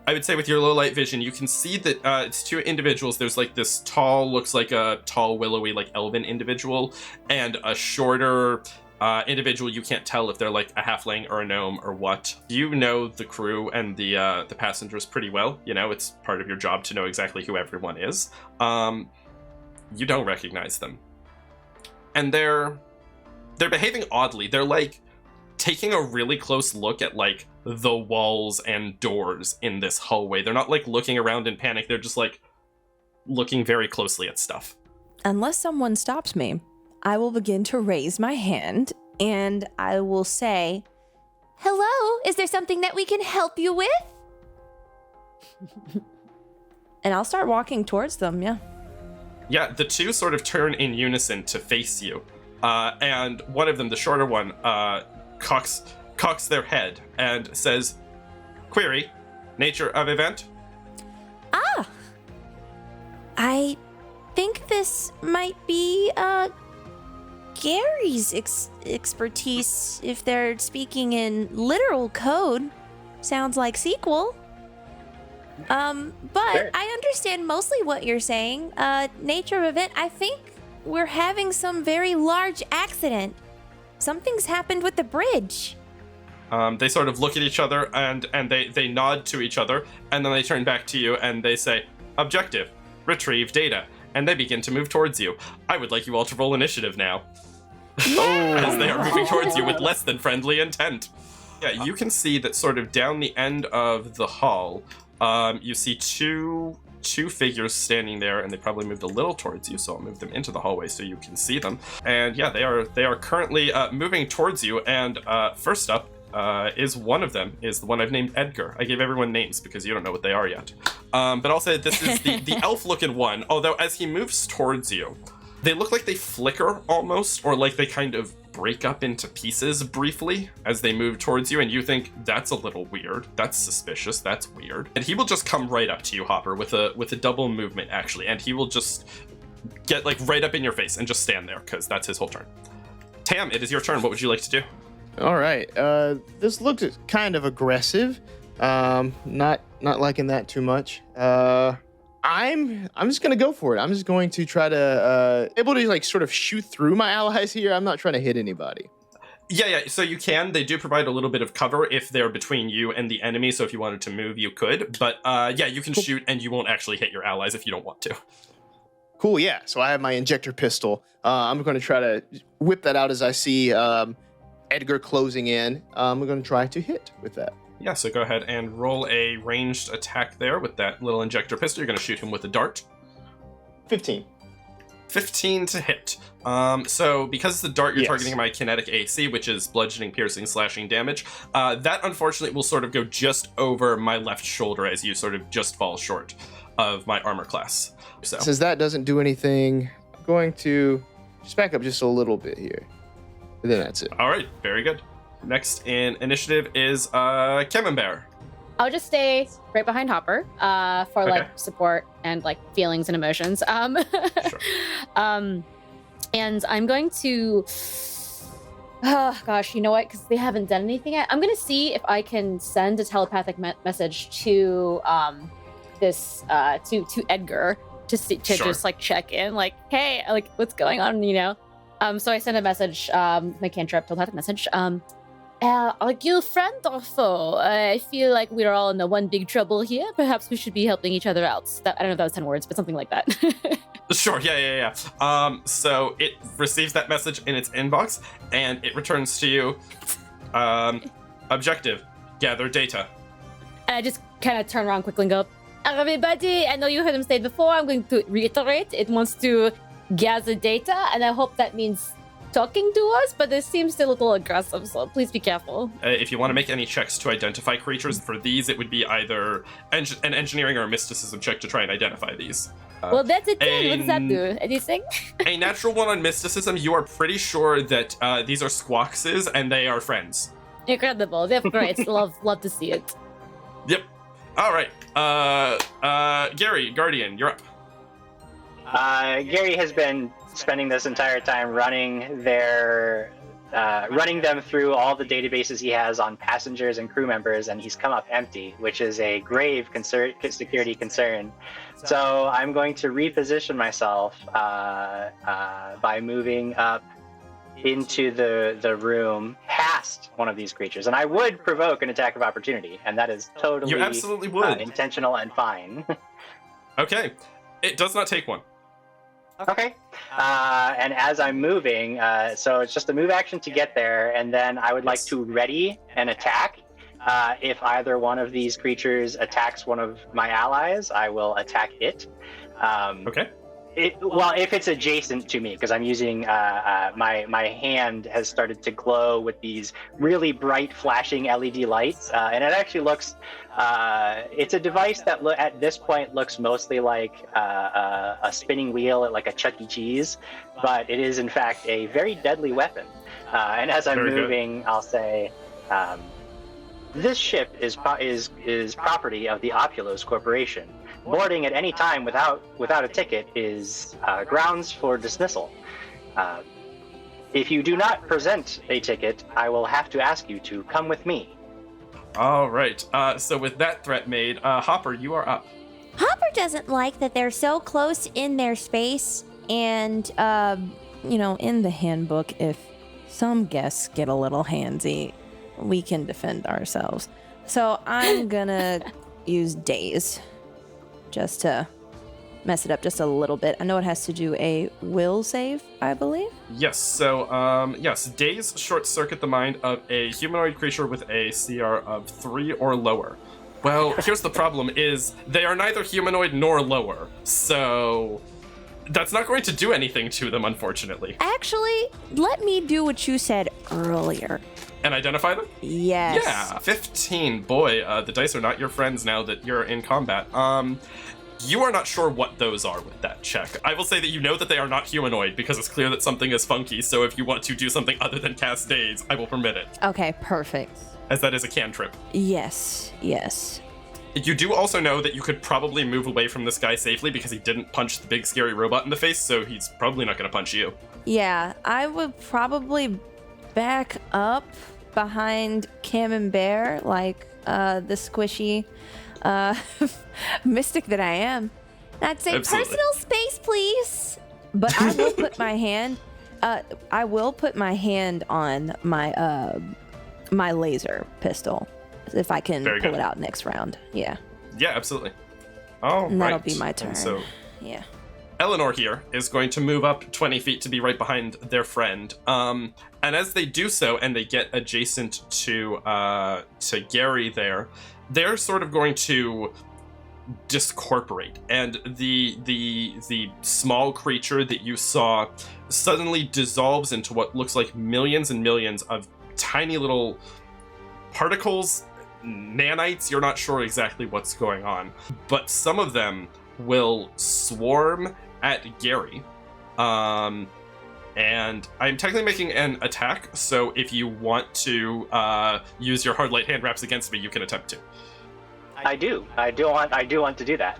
Speaker 1: I would say with your low light vision, you can see that it's two individuals. There's like this tall, looks like a tall, willowy, like elven individual, and a shorter individual. You can't tell if they're like a halfling or a gnome or what. You know the crew and the passengers pretty well. It's part of your job to know exactly who everyone is. You don't recognize them, and they're behaving oddly. They're like taking a really close look at like the walls and doors in this hallway. They're not like looking around in panic. They're just like looking very closely at stuff.
Speaker 4: Unless someone stops me, I will begin to raise my hand and I will say,
Speaker 6: Hello, is there something that we can help you with?
Speaker 4: and I'll start walking towards them, yeah.
Speaker 1: Yeah, the two sort of turn in unison to face you. And one of them, the shorter one, cocks their head and says, "Query, nature of event?"
Speaker 6: I think this might be, Gary's expertise, if they're speaking in literal code. Sounds like sequel. But
Speaker 5: Sure.
Speaker 6: I understand mostly what you're saying. Nature of event, I think we're having some very large accident. Something's happened with the bridge.
Speaker 1: They sort of look at each other and they nod to each other, and then they turn back to you and they say, "Objective, retrieve data," and they begin to move towards you. I would like you all to roll initiative now. As they are moving towards you with less than friendly intent. Yeah, you can see that sort of down the end of the hall, you see two figures standing there, and they probably moved a little towards you, so I'll move them into the hallway so you can see them. And yeah, they are currently moving towards you, and first up is one of them, is the one I've named Edgar. I gave everyone names because you don't know what they are yet. But I'll say this is the elf-looking one, although as he moves towards you, they look like they flicker almost, or like they kind of break up into pieces briefly as they move towards you, and you think, that's a little weird, that's suspicious, that's weird. And he will just come right up to you, Hopper, with a double movement, actually, and he will just get like right up in your face and just stand there, because that's his whole turn. Tam, it is your turn. What would you like to do?
Speaker 3: All right. This looks kind of aggressive. Not liking that too much. I'm just gonna go for it. I'm just going to try to able to like sort of shoot through my allies here. I'm not trying to hit anybody.
Speaker 1: Yeah. So you can. They do provide a little bit of cover if they're between you and the enemy. So if you wanted to move, you could. But yeah, you can shoot, and you won't actually hit your allies if you don't want to.
Speaker 3: Cool. Yeah. So I have my injector pistol. I'm going to try to whip that out as I see Edgar closing in. I'm going to try to hit with that.
Speaker 1: Yeah, so go ahead and roll a ranged attack there with that little injector pistol. You're going to shoot him with a dart.
Speaker 3: 15.
Speaker 1: 15 to hit. So because it's the dart, you're
Speaker 3: Yes.
Speaker 1: targeting my kinetic AC, which is bludgeoning, piercing, slashing damage. That unfortunately will sort of go just over my left shoulder as you sort of just fall short of my armor class. So
Speaker 3: Since that doesn't do anything, I'm going to just back up just a little bit here. And then that's it.
Speaker 1: all right, very good. Next in initiative is Camembert.
Speaker 2: I'll just stay right behind Hopper for
Speaker 1: Okay.
Speaker 2: like support and like feelings and emotions.
Speaker 1: Sure.
Speaker 2: And I'm going to, oh gosh, you know what? Because they haven't done anything yet. I'm gonna see if I can send a telepathic message to to Edgar to
Speaker 1: Sure.
Speaker 2: just like check in, like, hey, like what's going on, you know? So I sent a message, my cantrip telepathic message. Are you friend or foe? I feel like we're all in the one big trouble here. Perhaps we should be helping each other out. I don't know if that was 10 words, but something like that.
Speaker 1: Sure, yeah. So it receives that message in its inbox, and it returns to you. Objective, gather data.
Speaker 2: And I just kind of turn around quickly and go, everybody, I know you heard him say it before. I'm going to reiterate. It wants to gather data, and I hope that means talking to us, but this seems a little aggressive, so please be careful.
Speaker 1: If you want to make any checks to identify creatures, for these it would be either an engineering or a mysticism check to try and identify these.
Speaker 2: Well, that's a 10. What does that do? Anything?
Speaker 1: A natural one on mysticism, you are pretty sure that these are squawkses and they are friends.
Speaker 2: Incredible. They're great. love to see it.
Speaker 1: Yep. All right. Gary, Guardian, you're up.
Speaker 5: Gary has been spending this entire time running them through all the databases he has on passengers and crew members, and he's come up empty, which is a grave security concern. So I'm going to reposition myself by moving up into the room past one of these creatures, and I would provoke an attack of opportunity, and that is totally
Speaker 1: you absolutely would.
Speaker 5: Intentional and fine.
Speaker 1: Okay, it does not take one.
Speaker 5: Okay. And as I'm moving, so it's just a move action to get there, and then I would like to ready an attack. If either one of these creatures attacks one of my allies, I will attack it.
Speaker 1: Okay.
Speaker 5: If it's adjacent to me, because I'm using my hand has started to glow with these really bright flashing LED lights, and it actually looks. It's a device that at this point looks mostly like a spinning wheel at like a Chuck E. Cheese, but it is in fact a very deadly weapon. And as I'm moving, I'll say, this ship is property of the Opulos Corporation. Boarding at any time without a ticket is grounds for dismissal. If you do not present a ticket, I will have to ask you to come with me.
Speaker 1: All right. So with that threat made, Hopper, you are up.
Speaker 6: Hopper doesn't like that they're so close in their space, and
Speaker 4: in the handbook, if some guests get a little handsy, we can defend ourselves. So I'm gonna use Daze just to mess it up just a little bit. I know it has to do a will save, I believe.
Speaker 1: Yes. So, Daze short circuit the mind of a humanoid creature with a CR of 3 or lower. Well, here's the problem: is they are neither humanoid nor lower, so that's not going to do anything to them, unfortunately.
Speaker 4: Actually, let me do what you said earlier.
Speaker 1: And identify them?
Speaker 4: Yes.
Speaker 1: Yeah, 15. Boy, the dice are not your friends now that you're in combat. You are not sure what those are with that check. I will say that you know that they are not humanoid because it's clear that something is funky, so if you want to do something other than cast Daze, I will permit it.
Speaker 4: Okay, perfect.
Speaker 1: As that is a cantrip.
Speaker 4: Yes.
Speaker 1: You do also know that you could probably move away from this guy safely because he didn't punch the big scary robot in the face, so he's probably not going to punch you.
Speaker 4: Yeah, I would probably back up behind Camembert, like the squishy mystic that I am.
Speaker 6: I'd say
Speaker 1: Absolutely.
Speaker 6: personal space, please.
Speaker 4: But I will put my hand. I will put my hand on my my laser pistol if I can
Speaker 1: Very
Speaker 4: pull
Speaker 1: good.
Speaker 4: it out next round. Yeah.
Speaker 1: Yeah, absolutely. All
Speaker 4: And that'll
Speaker 1: right.
Speaker 4: be my turn.
Speaker 1: And so
Speaker 4: Yeah.
Speaker 1: Eleanor here is going to move up 20 feet to be right behind their friend. And as they do so, and they get adjacent to Gary there, they're sort of going to discorporate, and the small creature that you saw suddenly dissolves into what looks like millions and millions of tiny little particles, nanites. You're not sure exactly what's going on, but some of them will swarm at Gary. And I'm technically making an attack, so if you want to use your hard light hand wraps against me, you can attempt to.
Speaker 5: I do want to do that.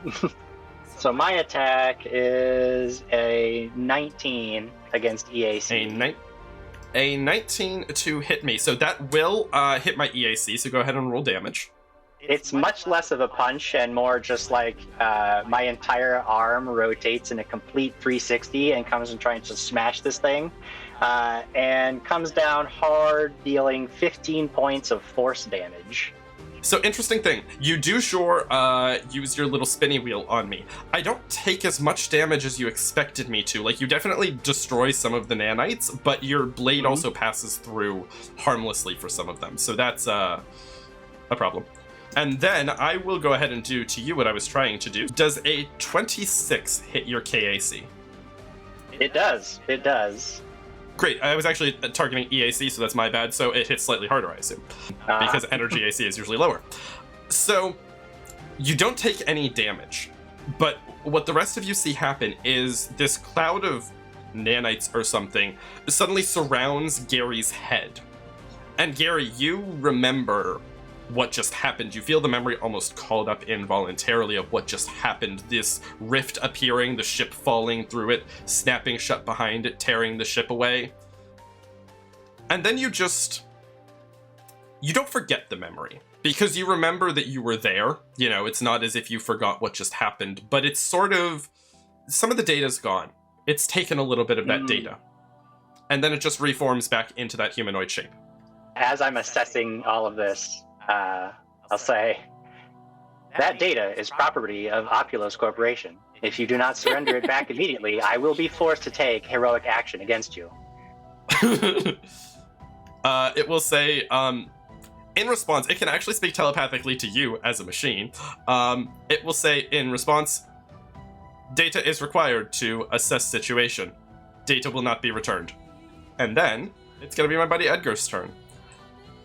Speaker 5: So my attack is a 19 against EAC.
Speaker 1: A 19 to hit me, so that will hit my EAC, so go ahead and roll damage.
Speaker 5: It's much less of a punch and more just like my entire arm rotates in a complete 360 and comes and trying to smash this thing, and comes down hard, dealing 15 points of force damage.
Speaker 1: So, interesting thing, you do use your little spinny wheel on me. I don't take as much damage as you expected me to. Like, you definitely destroy some of the nanites, but your blade also passes through harmlessly for some of them. So that's a problem. And then I will go ahead and do to you what I was trying to do. Does a 26 hit your KAC?
Speaker 5: It does. It does.
Speaker 1: Great. I was actually targeting EAC, so that's my bad. So it hits slightly harder, I assume, because energy AC is usually lower. So you don't take any damage, but what the rest of you see happen is this cloud of nanites or something suddenly surrounds Gary's head. And Gary, you remember what just happened. You feel the memory almost called up involuntarily of what just happened. This rift appearing, the ship falling through it, snapping shut behind it, tearing the ship away. And then you don't forget the memory, because you remember that you were there. You know, it's not as if you forgot what just happened, but it's sort of, some of the data's gone. It's taken a little bit of that data. And then it just reforms back into that humanoid shape.
Speaker 5: As I'm assessing all of this, I'll say, that data is property of Oculus Corporation. If you do not surrender it back immediately, I will be forced to take heroic action against you.
Speaker 1: It will say, in response, it can actually speak telepathically to you as a machine. It will say, in response, data is required to assess situation. Data will not be returned. And then, it's going to be my buddy Edgar's turn.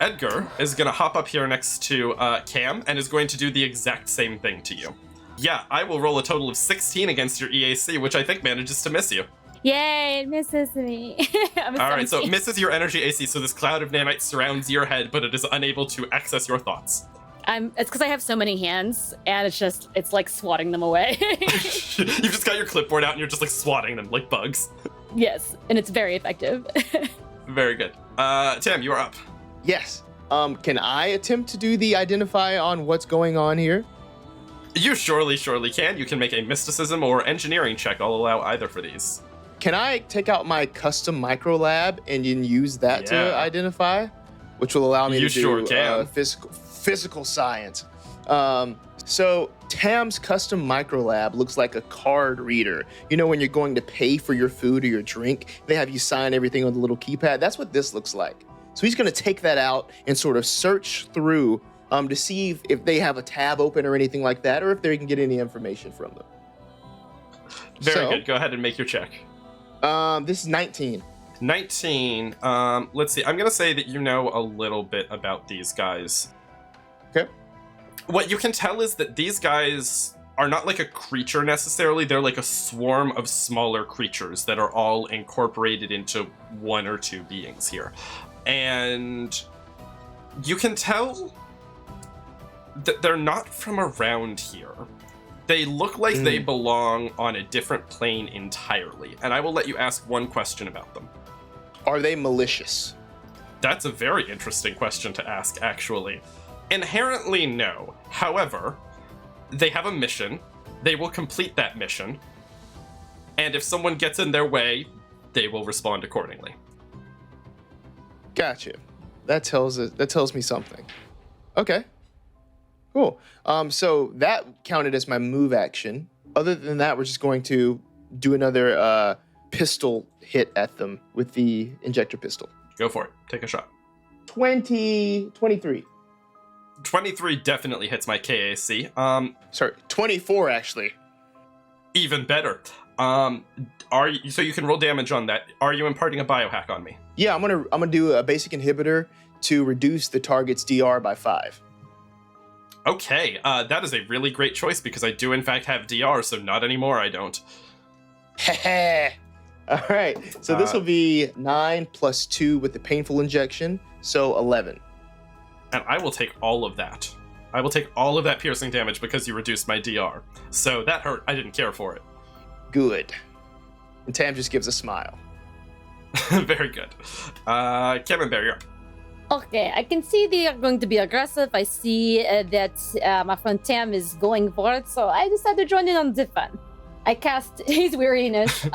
Speaker 1: Edgar is going to hop up here next to Cam and is going to do the exact same thing to you. Yeah, I will roll a total of 16 against your EAC, which I think manages to miss you.
Speaker 2: Yay, it misses me. I'm
Speaker 1: All right, so it
Speaker 2: 17.
Speaker 1: misses your energy AC, so this cloud of nanites surrounds your head, but it is unable to access your thoughts.
Speaker 2: It's because I have so many hands, and it's like swatting them away.
Speaker 1: You've just got your clipboard out and you're just like swatting them like bugs.
Speaker 2: Yes, and it's very effective.
Speaker 1: Very good. Tam, you are up.
Speaker 3: Yes. Can I attempt to do the identify on what's going on here?
Speaker 1: You surely can. You can make a mysticism or engineering check. I'll allow either for these.
Speaker 3: Can I take out my custom micro lab and then use that to identify? Which will allow me
Speaker 1: You
Speaker 3: to do
Speaker 1: sure can.
Speaker 3: physical science. So Tam's custom micro lab looks like a card reader. You know, when you're going to pay for your food or your drink, they have you sign everything on the little keypad. That's what this looks like. So he's going to take that out and sort of search through to see if they have a tab open or anything like that, or if they can get any information from them.
Speaker 1: Very good. Go ahead and make your check.
Speaker 3: This is 19.
Speaker 1: 19. Let's see. I'm going to say that you know a little bit about these guys.
Speaker 3: Okay.
Speaker 1: What you can tell is that these guys are not like a creature necessarily. They're like a swarm of smaller creatures that are all incorporated into one or two beings here. And you can tell that they're not from around here. They look like they belong on a different plane entirely. And I will let you ask one question about them.
Speaker 3: Are they malicious?
Speaker 1: That's a very interesting question to ask, actually. Inherently, no. However, they have a mission. They will complete that mission. And if someone gets in their way, they will respond accordingly.
Speaker 3: Gotcha. That tells me something. Okay. Cool. So that counted as my move action. Other than that, we're just going to do another pistol hit at them with the injector pistol.
Speaker 1: Go for it. Take a shot.
Speaker 3: 23.
Speaker 1: 23 definitely hits my KAC.
Speaker 3: Sorry, 24 actually.
Speaker 1: Even better. So you can roll damage on that. Are you imparting a biohack on me?
Speaker 3: Yeah, I'm gonna do a basic inhibitor to reduce the target's DR by 5.
Speaker 1: Okay, that is a really great choice because I do in fact have DR, so not anymore I don't.
Speaker 3: All right, so this will be 9 plus 2 with the painful injection, so 11.
Speaker 1: And I will take all of that. I will take all of that piercing damage because you reduced my DR. So that hurt. I didn't care for it.
Speaker 3: Good. And Tam just gives a smile.
Speaker 1: Very good. Kevin Bear, you're up.
Speaker 2: Okay, I can see they are going to be aggressive. I see that my friend Tam is going for it, so I decided to join in on the fun. I cast His Weariness.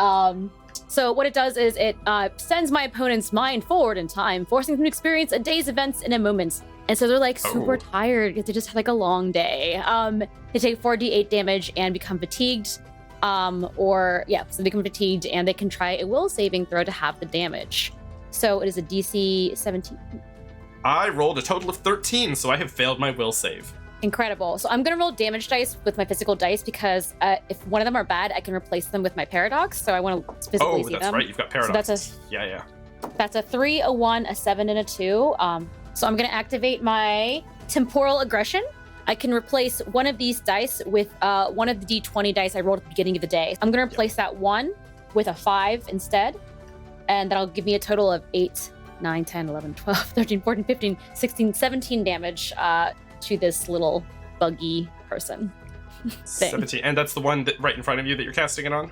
Speaker 2: So what it does is it sends my opponent's mind forward in time, forcing them to experience a day's events in a moment. And so they're like super tired because they just had like a long day. They take 4d8 damage and become fatigued. So they become fatigued and they can try a will saving throw to have the damage. So it is a DC 17.
Speaker 1: I rolled a total of 13, so I have failed my will save.
Speaker 2: Incredible. So I'm going to roll damage dice with my physical dice because if one of them are bad, I can replace them with my paradox. So I want to physically see them. Oh, that's
Speaker 1: right. You've got paradox.
Speaker 2: So that's a 3, a 1, a 7, and a 2. So I'm going to activate my temporal aggression. I can replace one of these dice with one of the d20 dice I rolled at the beginning of the day. I'm going to replace that 1 with a 5 instead. And that'll give me a total of 8, 9, 10, 11, 12, 13, 14, 15, 16, 17 damage to this little buggy person thing.
Speaker 1: 17. And that's the one that right in front of you that you're casting it on?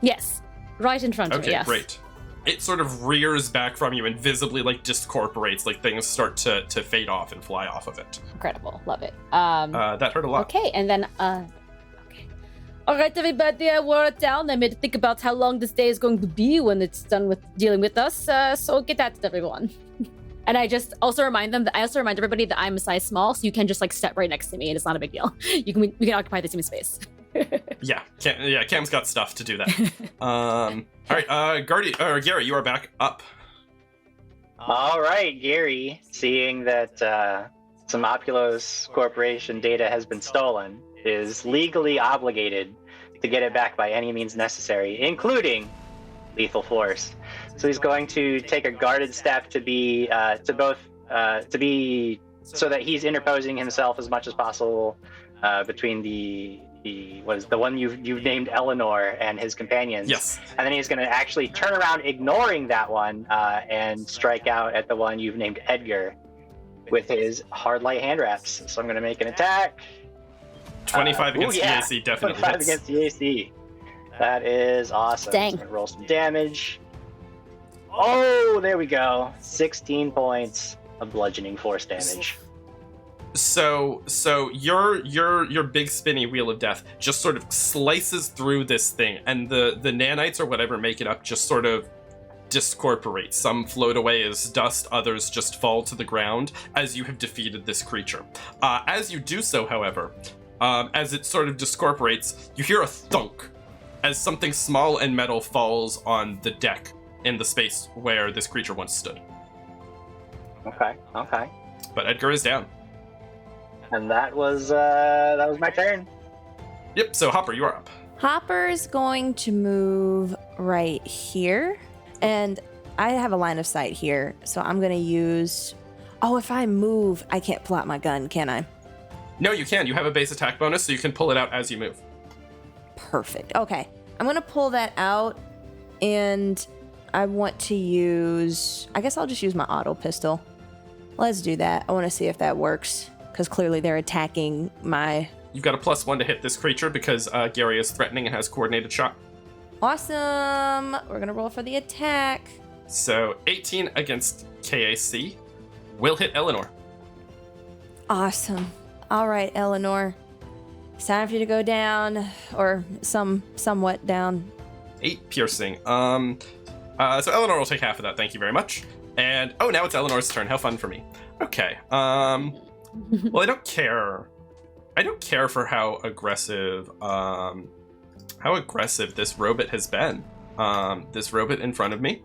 Speaker 2: Yes. Right in front of me, yes.
Speaker 1: Okay, great. It sort of rears back from you and visibly like discorporates, like things start to fade off and fly off of it.
Speaker 2: Incredible. Love it.
Speaker 1: That hurt a lot.
Speaker 2: Okay, and then okay. All right, everybody, I wrote it down. I made to think about how long this day is going to be when it's done with dealing with us. So get that to everyone. And I just also remind everybody that I'm a size small, so you can just like step right next to me, and it's not a big deal. We can occupy the same space.
Speaker 1: Cam's got stuff to do that. All right, Gary, you are back up.
Speaker 5: All right, Gary, seeing that some Opulos Corporation data has been stolen, is legally obligated to get it back by any means necessary, including lethal force. So he's going to take a guarded step to be so that he's interposing himself as much as possible between the one you've named Eleanor and his companions.
Speaker 1: Yes.
Speaker 5: And then he's going to actually turn around, ignoring that one, and strike out at the one you've named Edgar with his hard light hand wraps. So I'm going to make an attack.
Speaker 1: 25 against the AC, definitely
Speaker 5: 25
Speaker 1: hits.
Speaker 5: against the AC. That is awesome.
Speaker 2: Dang.
Speaker 5: So I'm going to roll some damage. Oh, there we go. 16 points of bludgeoning force damage.
Speaker 1: So your big spinny wheel of death just sort of slices through this thing, and the nanites or whatever make it up just sort of discorporate. Some float away as dust, others just fall to the ground as you have defeated this creature. As you do so, however, as it sort of discorporates, you hear a thunk as something small and metal falls on the deck in the space where this creature once stood.
Speaker 5: Okay.
Speaker 1: But Edgar is down.
Speaker 5: And that was my turn.
Speaker 1: Yep, so Hopper, you are up.
Speaker 4: Hopper's going to move right here. And I have a line of sight here, so I'm going to use... Oh, if I move, I can't pull out my gun, can I?
Speaker 1: No, you can. You have a base attack bonus, so you can pull it out as you move.
Speaker 4: Perfect. Okay. I'm going to pull that out, and I want to use... I guess I'll just use my auto pistol. Let's do that. I want to see if that works, because clearly they're attacking my...
Speaker 1: You've got a +1 to hit this creature because Gary is threatening and has coordinated shot.
Speaker 4: Awesome. We're going to roll for the attack.
Speaker 1: So 18 against KAC will hit Eleanor.
Speaker 4: Awesome. All right, Eleanor. It's time for you to go down, or somewhat down.
Speaker 1: 8 piercing. So Eleanor will take half of that. Thank you very much. And now it's Eleanor's turn. How fun for me. Okay. Well, I don't care. I don't care for how aggressive this robot has been. This robot in front of me.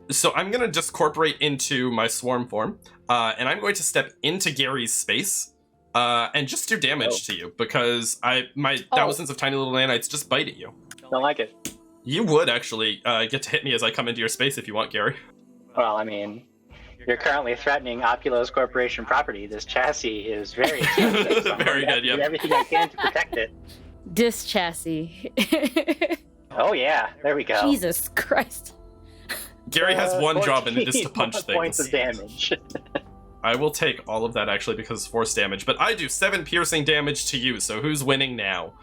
Speaker 1: So I'm gonna discorporate into my swarm form, and I'm going to step into Gary's space, and just do damage to you because my thousands of tiny little nanites just bite at you.
Speaker 5: Don't like it.
Speaker 1: You would actually get to hit me as I come into your space if you want, Gary.
Speaker 5: Well, I mean, you're currently threatening Opulos Corporation property. This chassis is very expensive. So
Speaker 1: Very good,
Speaker 5: do
Speaker 1: yeah.
Speaker 5: everything I can to protect it.
Speaker 2: This chassis.
Speaker 5: Oh yeah, there we go.
Speaker 2: Jesus Christ.
Speaker 1: Gary has one job, and it is to punch
Speaker 5: 14 points
Speaker 1: things.
Speaker 5: of damage.
Speaker 1: I will take all of that actually because it's force damage, but I do 7 piercing damage to you. So who's winning now?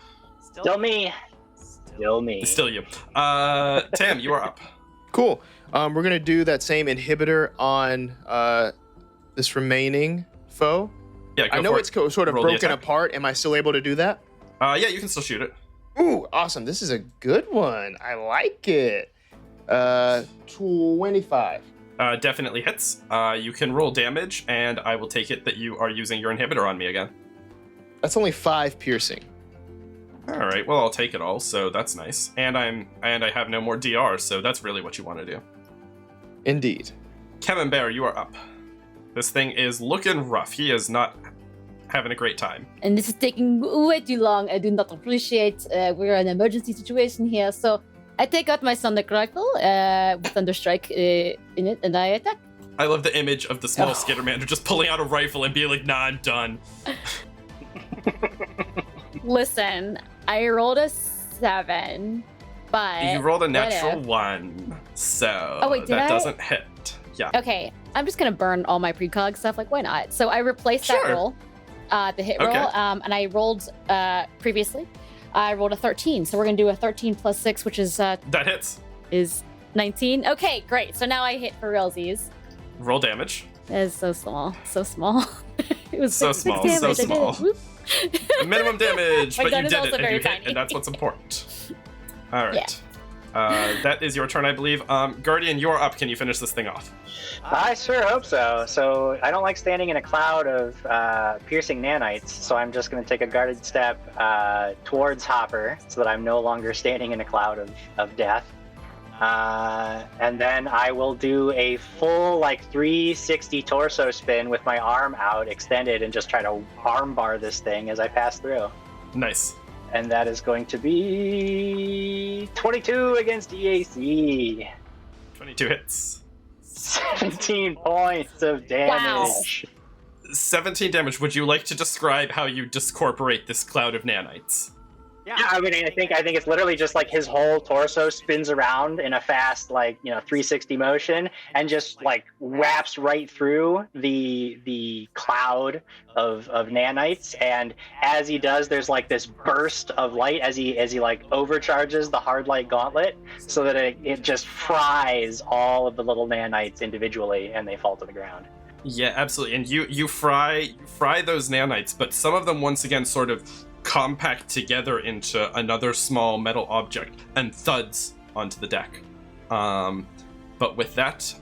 Speaker 5: Still me. Still me.
Speaker 1: Still you. Tam, you are up.
Speaker 3: Cool. We're going to do that same inhibitor on this remaining foe.
Speaker 1: Yeah, go
Speaker 3: I know
Speaker 1: for
Speaker 3: it's
Speaker 1: it.
Speaker 3: sort of
Speaker 1: Roll the
Speaker 3: broken
Speaker 1: attack.
Speaker 3: apart. Am I still able to do that?
Speaker 1: Yeah, you can still shoot it.
Speaker 3: Ooh, awesome. This is a good one. I like it. 25.
Speaker 1: Definitely hits. You can roll damage, and I will take it that you are using your inhibitor on me again.
Speaker 3: That's only 5 piercing.
Speaker 1: All right, well, I'll take it all, so that's nice. And I have no more DR, so that's really what you want to do.
Speaker 3: Indeed.
Speaker 1: Kevin Bear, you are up. This thing is looking rough. He is not having a great time.
Speaker 2: And this is taking way too long. I do not appreciate. We're in an emergency situation here, so I take out my Sonic Rifle with Thunderstrike in it, and I attack.
Speaker 1: I love the image of the small Skittermander just pulling out a rifle and being like, nah, I'm done.
Speaker 2: Listen, I rolled a 7, but
Speaker 1: You rolled a natural
Speaker 2: what if?
Speaker 1: 1, so
Speaker 2: Oh, wait, did
Speaker 1: that
Speaker 2: I?
Speaker 1: doesn't hit. Yeah.
Speaker 2: Okay, I'm just gonna burn all my precog stuff. Like, why not? So I replaced that
Speaker 1: Sure.
Speaker 2: roll, the hit
Speaker 1: Okay.
Speaker 2: roll, and I rolled previously. I rolled a 13, so we're gonna do a 13 plus 6, which is
Speaker 1: That hits.
Speaker 2: 19. Okay, great. So now I hit for realsies.
Speaker 1: Roll damage.
Speaker 2: That is so small, so small. It was
Speaker 1: So
Speaker 2: 6
Speaker 1: small,
Speaker 2: damage.
Speaker 1: so
Speaker 2: I did it.
Speaker 1: small.
Speaker 2: Whoop.
Speaker 1: Minimum damage,
Speaker 2: My
Speaker 1: but
Speaker 2: gun
Speaker 1: you
Speaker 2: is
Speaker 1: did
Speaker 2: also
Speaker 1: it, and
Speaker 2: very
Speaker 1: you hit,
Speaker 2: tiny.
Speaker 1: and that's what's important. All right. That is your turn, I believe. Guardian, you're up. Can you finish this thing off?
Speaker 5: I sure hope so. So I don't like standing in a cloud of piercing nanites, so I'm just going to take a guarded step towards Hopper so that I'm no longer standing in a cloud of death. And then I will do a full 360 torso spin with my arm out extended and just try to armbar this thing as I pass through.
Speaker 1: Nice.
Speaker 5: And that is going to be 22 against EAC.
Speaker 1: 22 hits.
Speaker 5: 17 points of damage.
Speaker 1: 17 damage. Would you like to describe how you discorporate this cloud of nanites?
Speaker 5: Yeah, I mean, I think it's literally just like his whole torso spins around in a fast, 360 motion, and just wraps right through the cloud of nanites. And as he does, there's this burst of light as he overcharges the hard light gauntlet, so that it just fries all of the little nanites individually, and they fall to the ground.
Speaker 1: Yeah, absolutely. And you fry those nanites, but some of them once again sort of compact together into another small metal object and thuds onto the deck. But with that,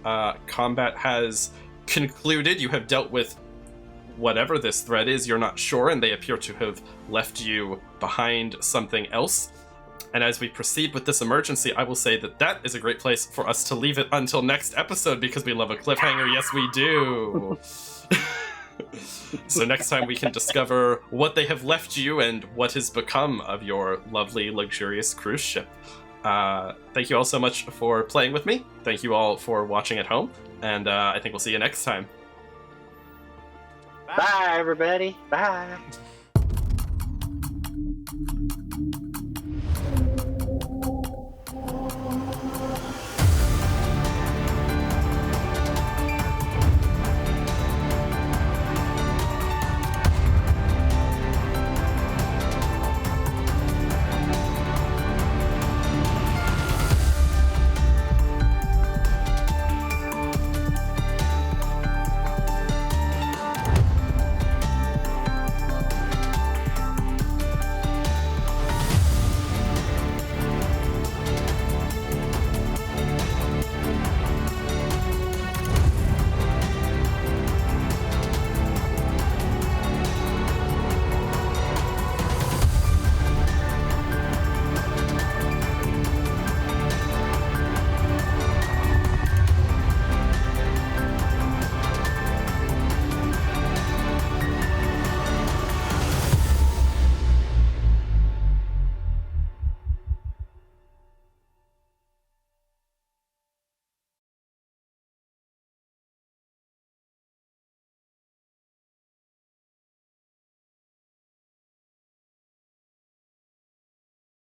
Speaker 1: combat has concluded. You have dealt with whatever this threat is, you're not sure, and they appear to have left you behind something else. And as we proceed with this emergency, I will say that is a great place for us to leave it until next episode, because we love a cliffhanger. Yes, we do. So next time we can discover what they have left you and what has become of your lovely, luxurious cruise ship. Thank you all so much for playing with me. Thank you all for watching at home. And I think we'll see you next time.
Speaker 5: Bye, everybody. Bye.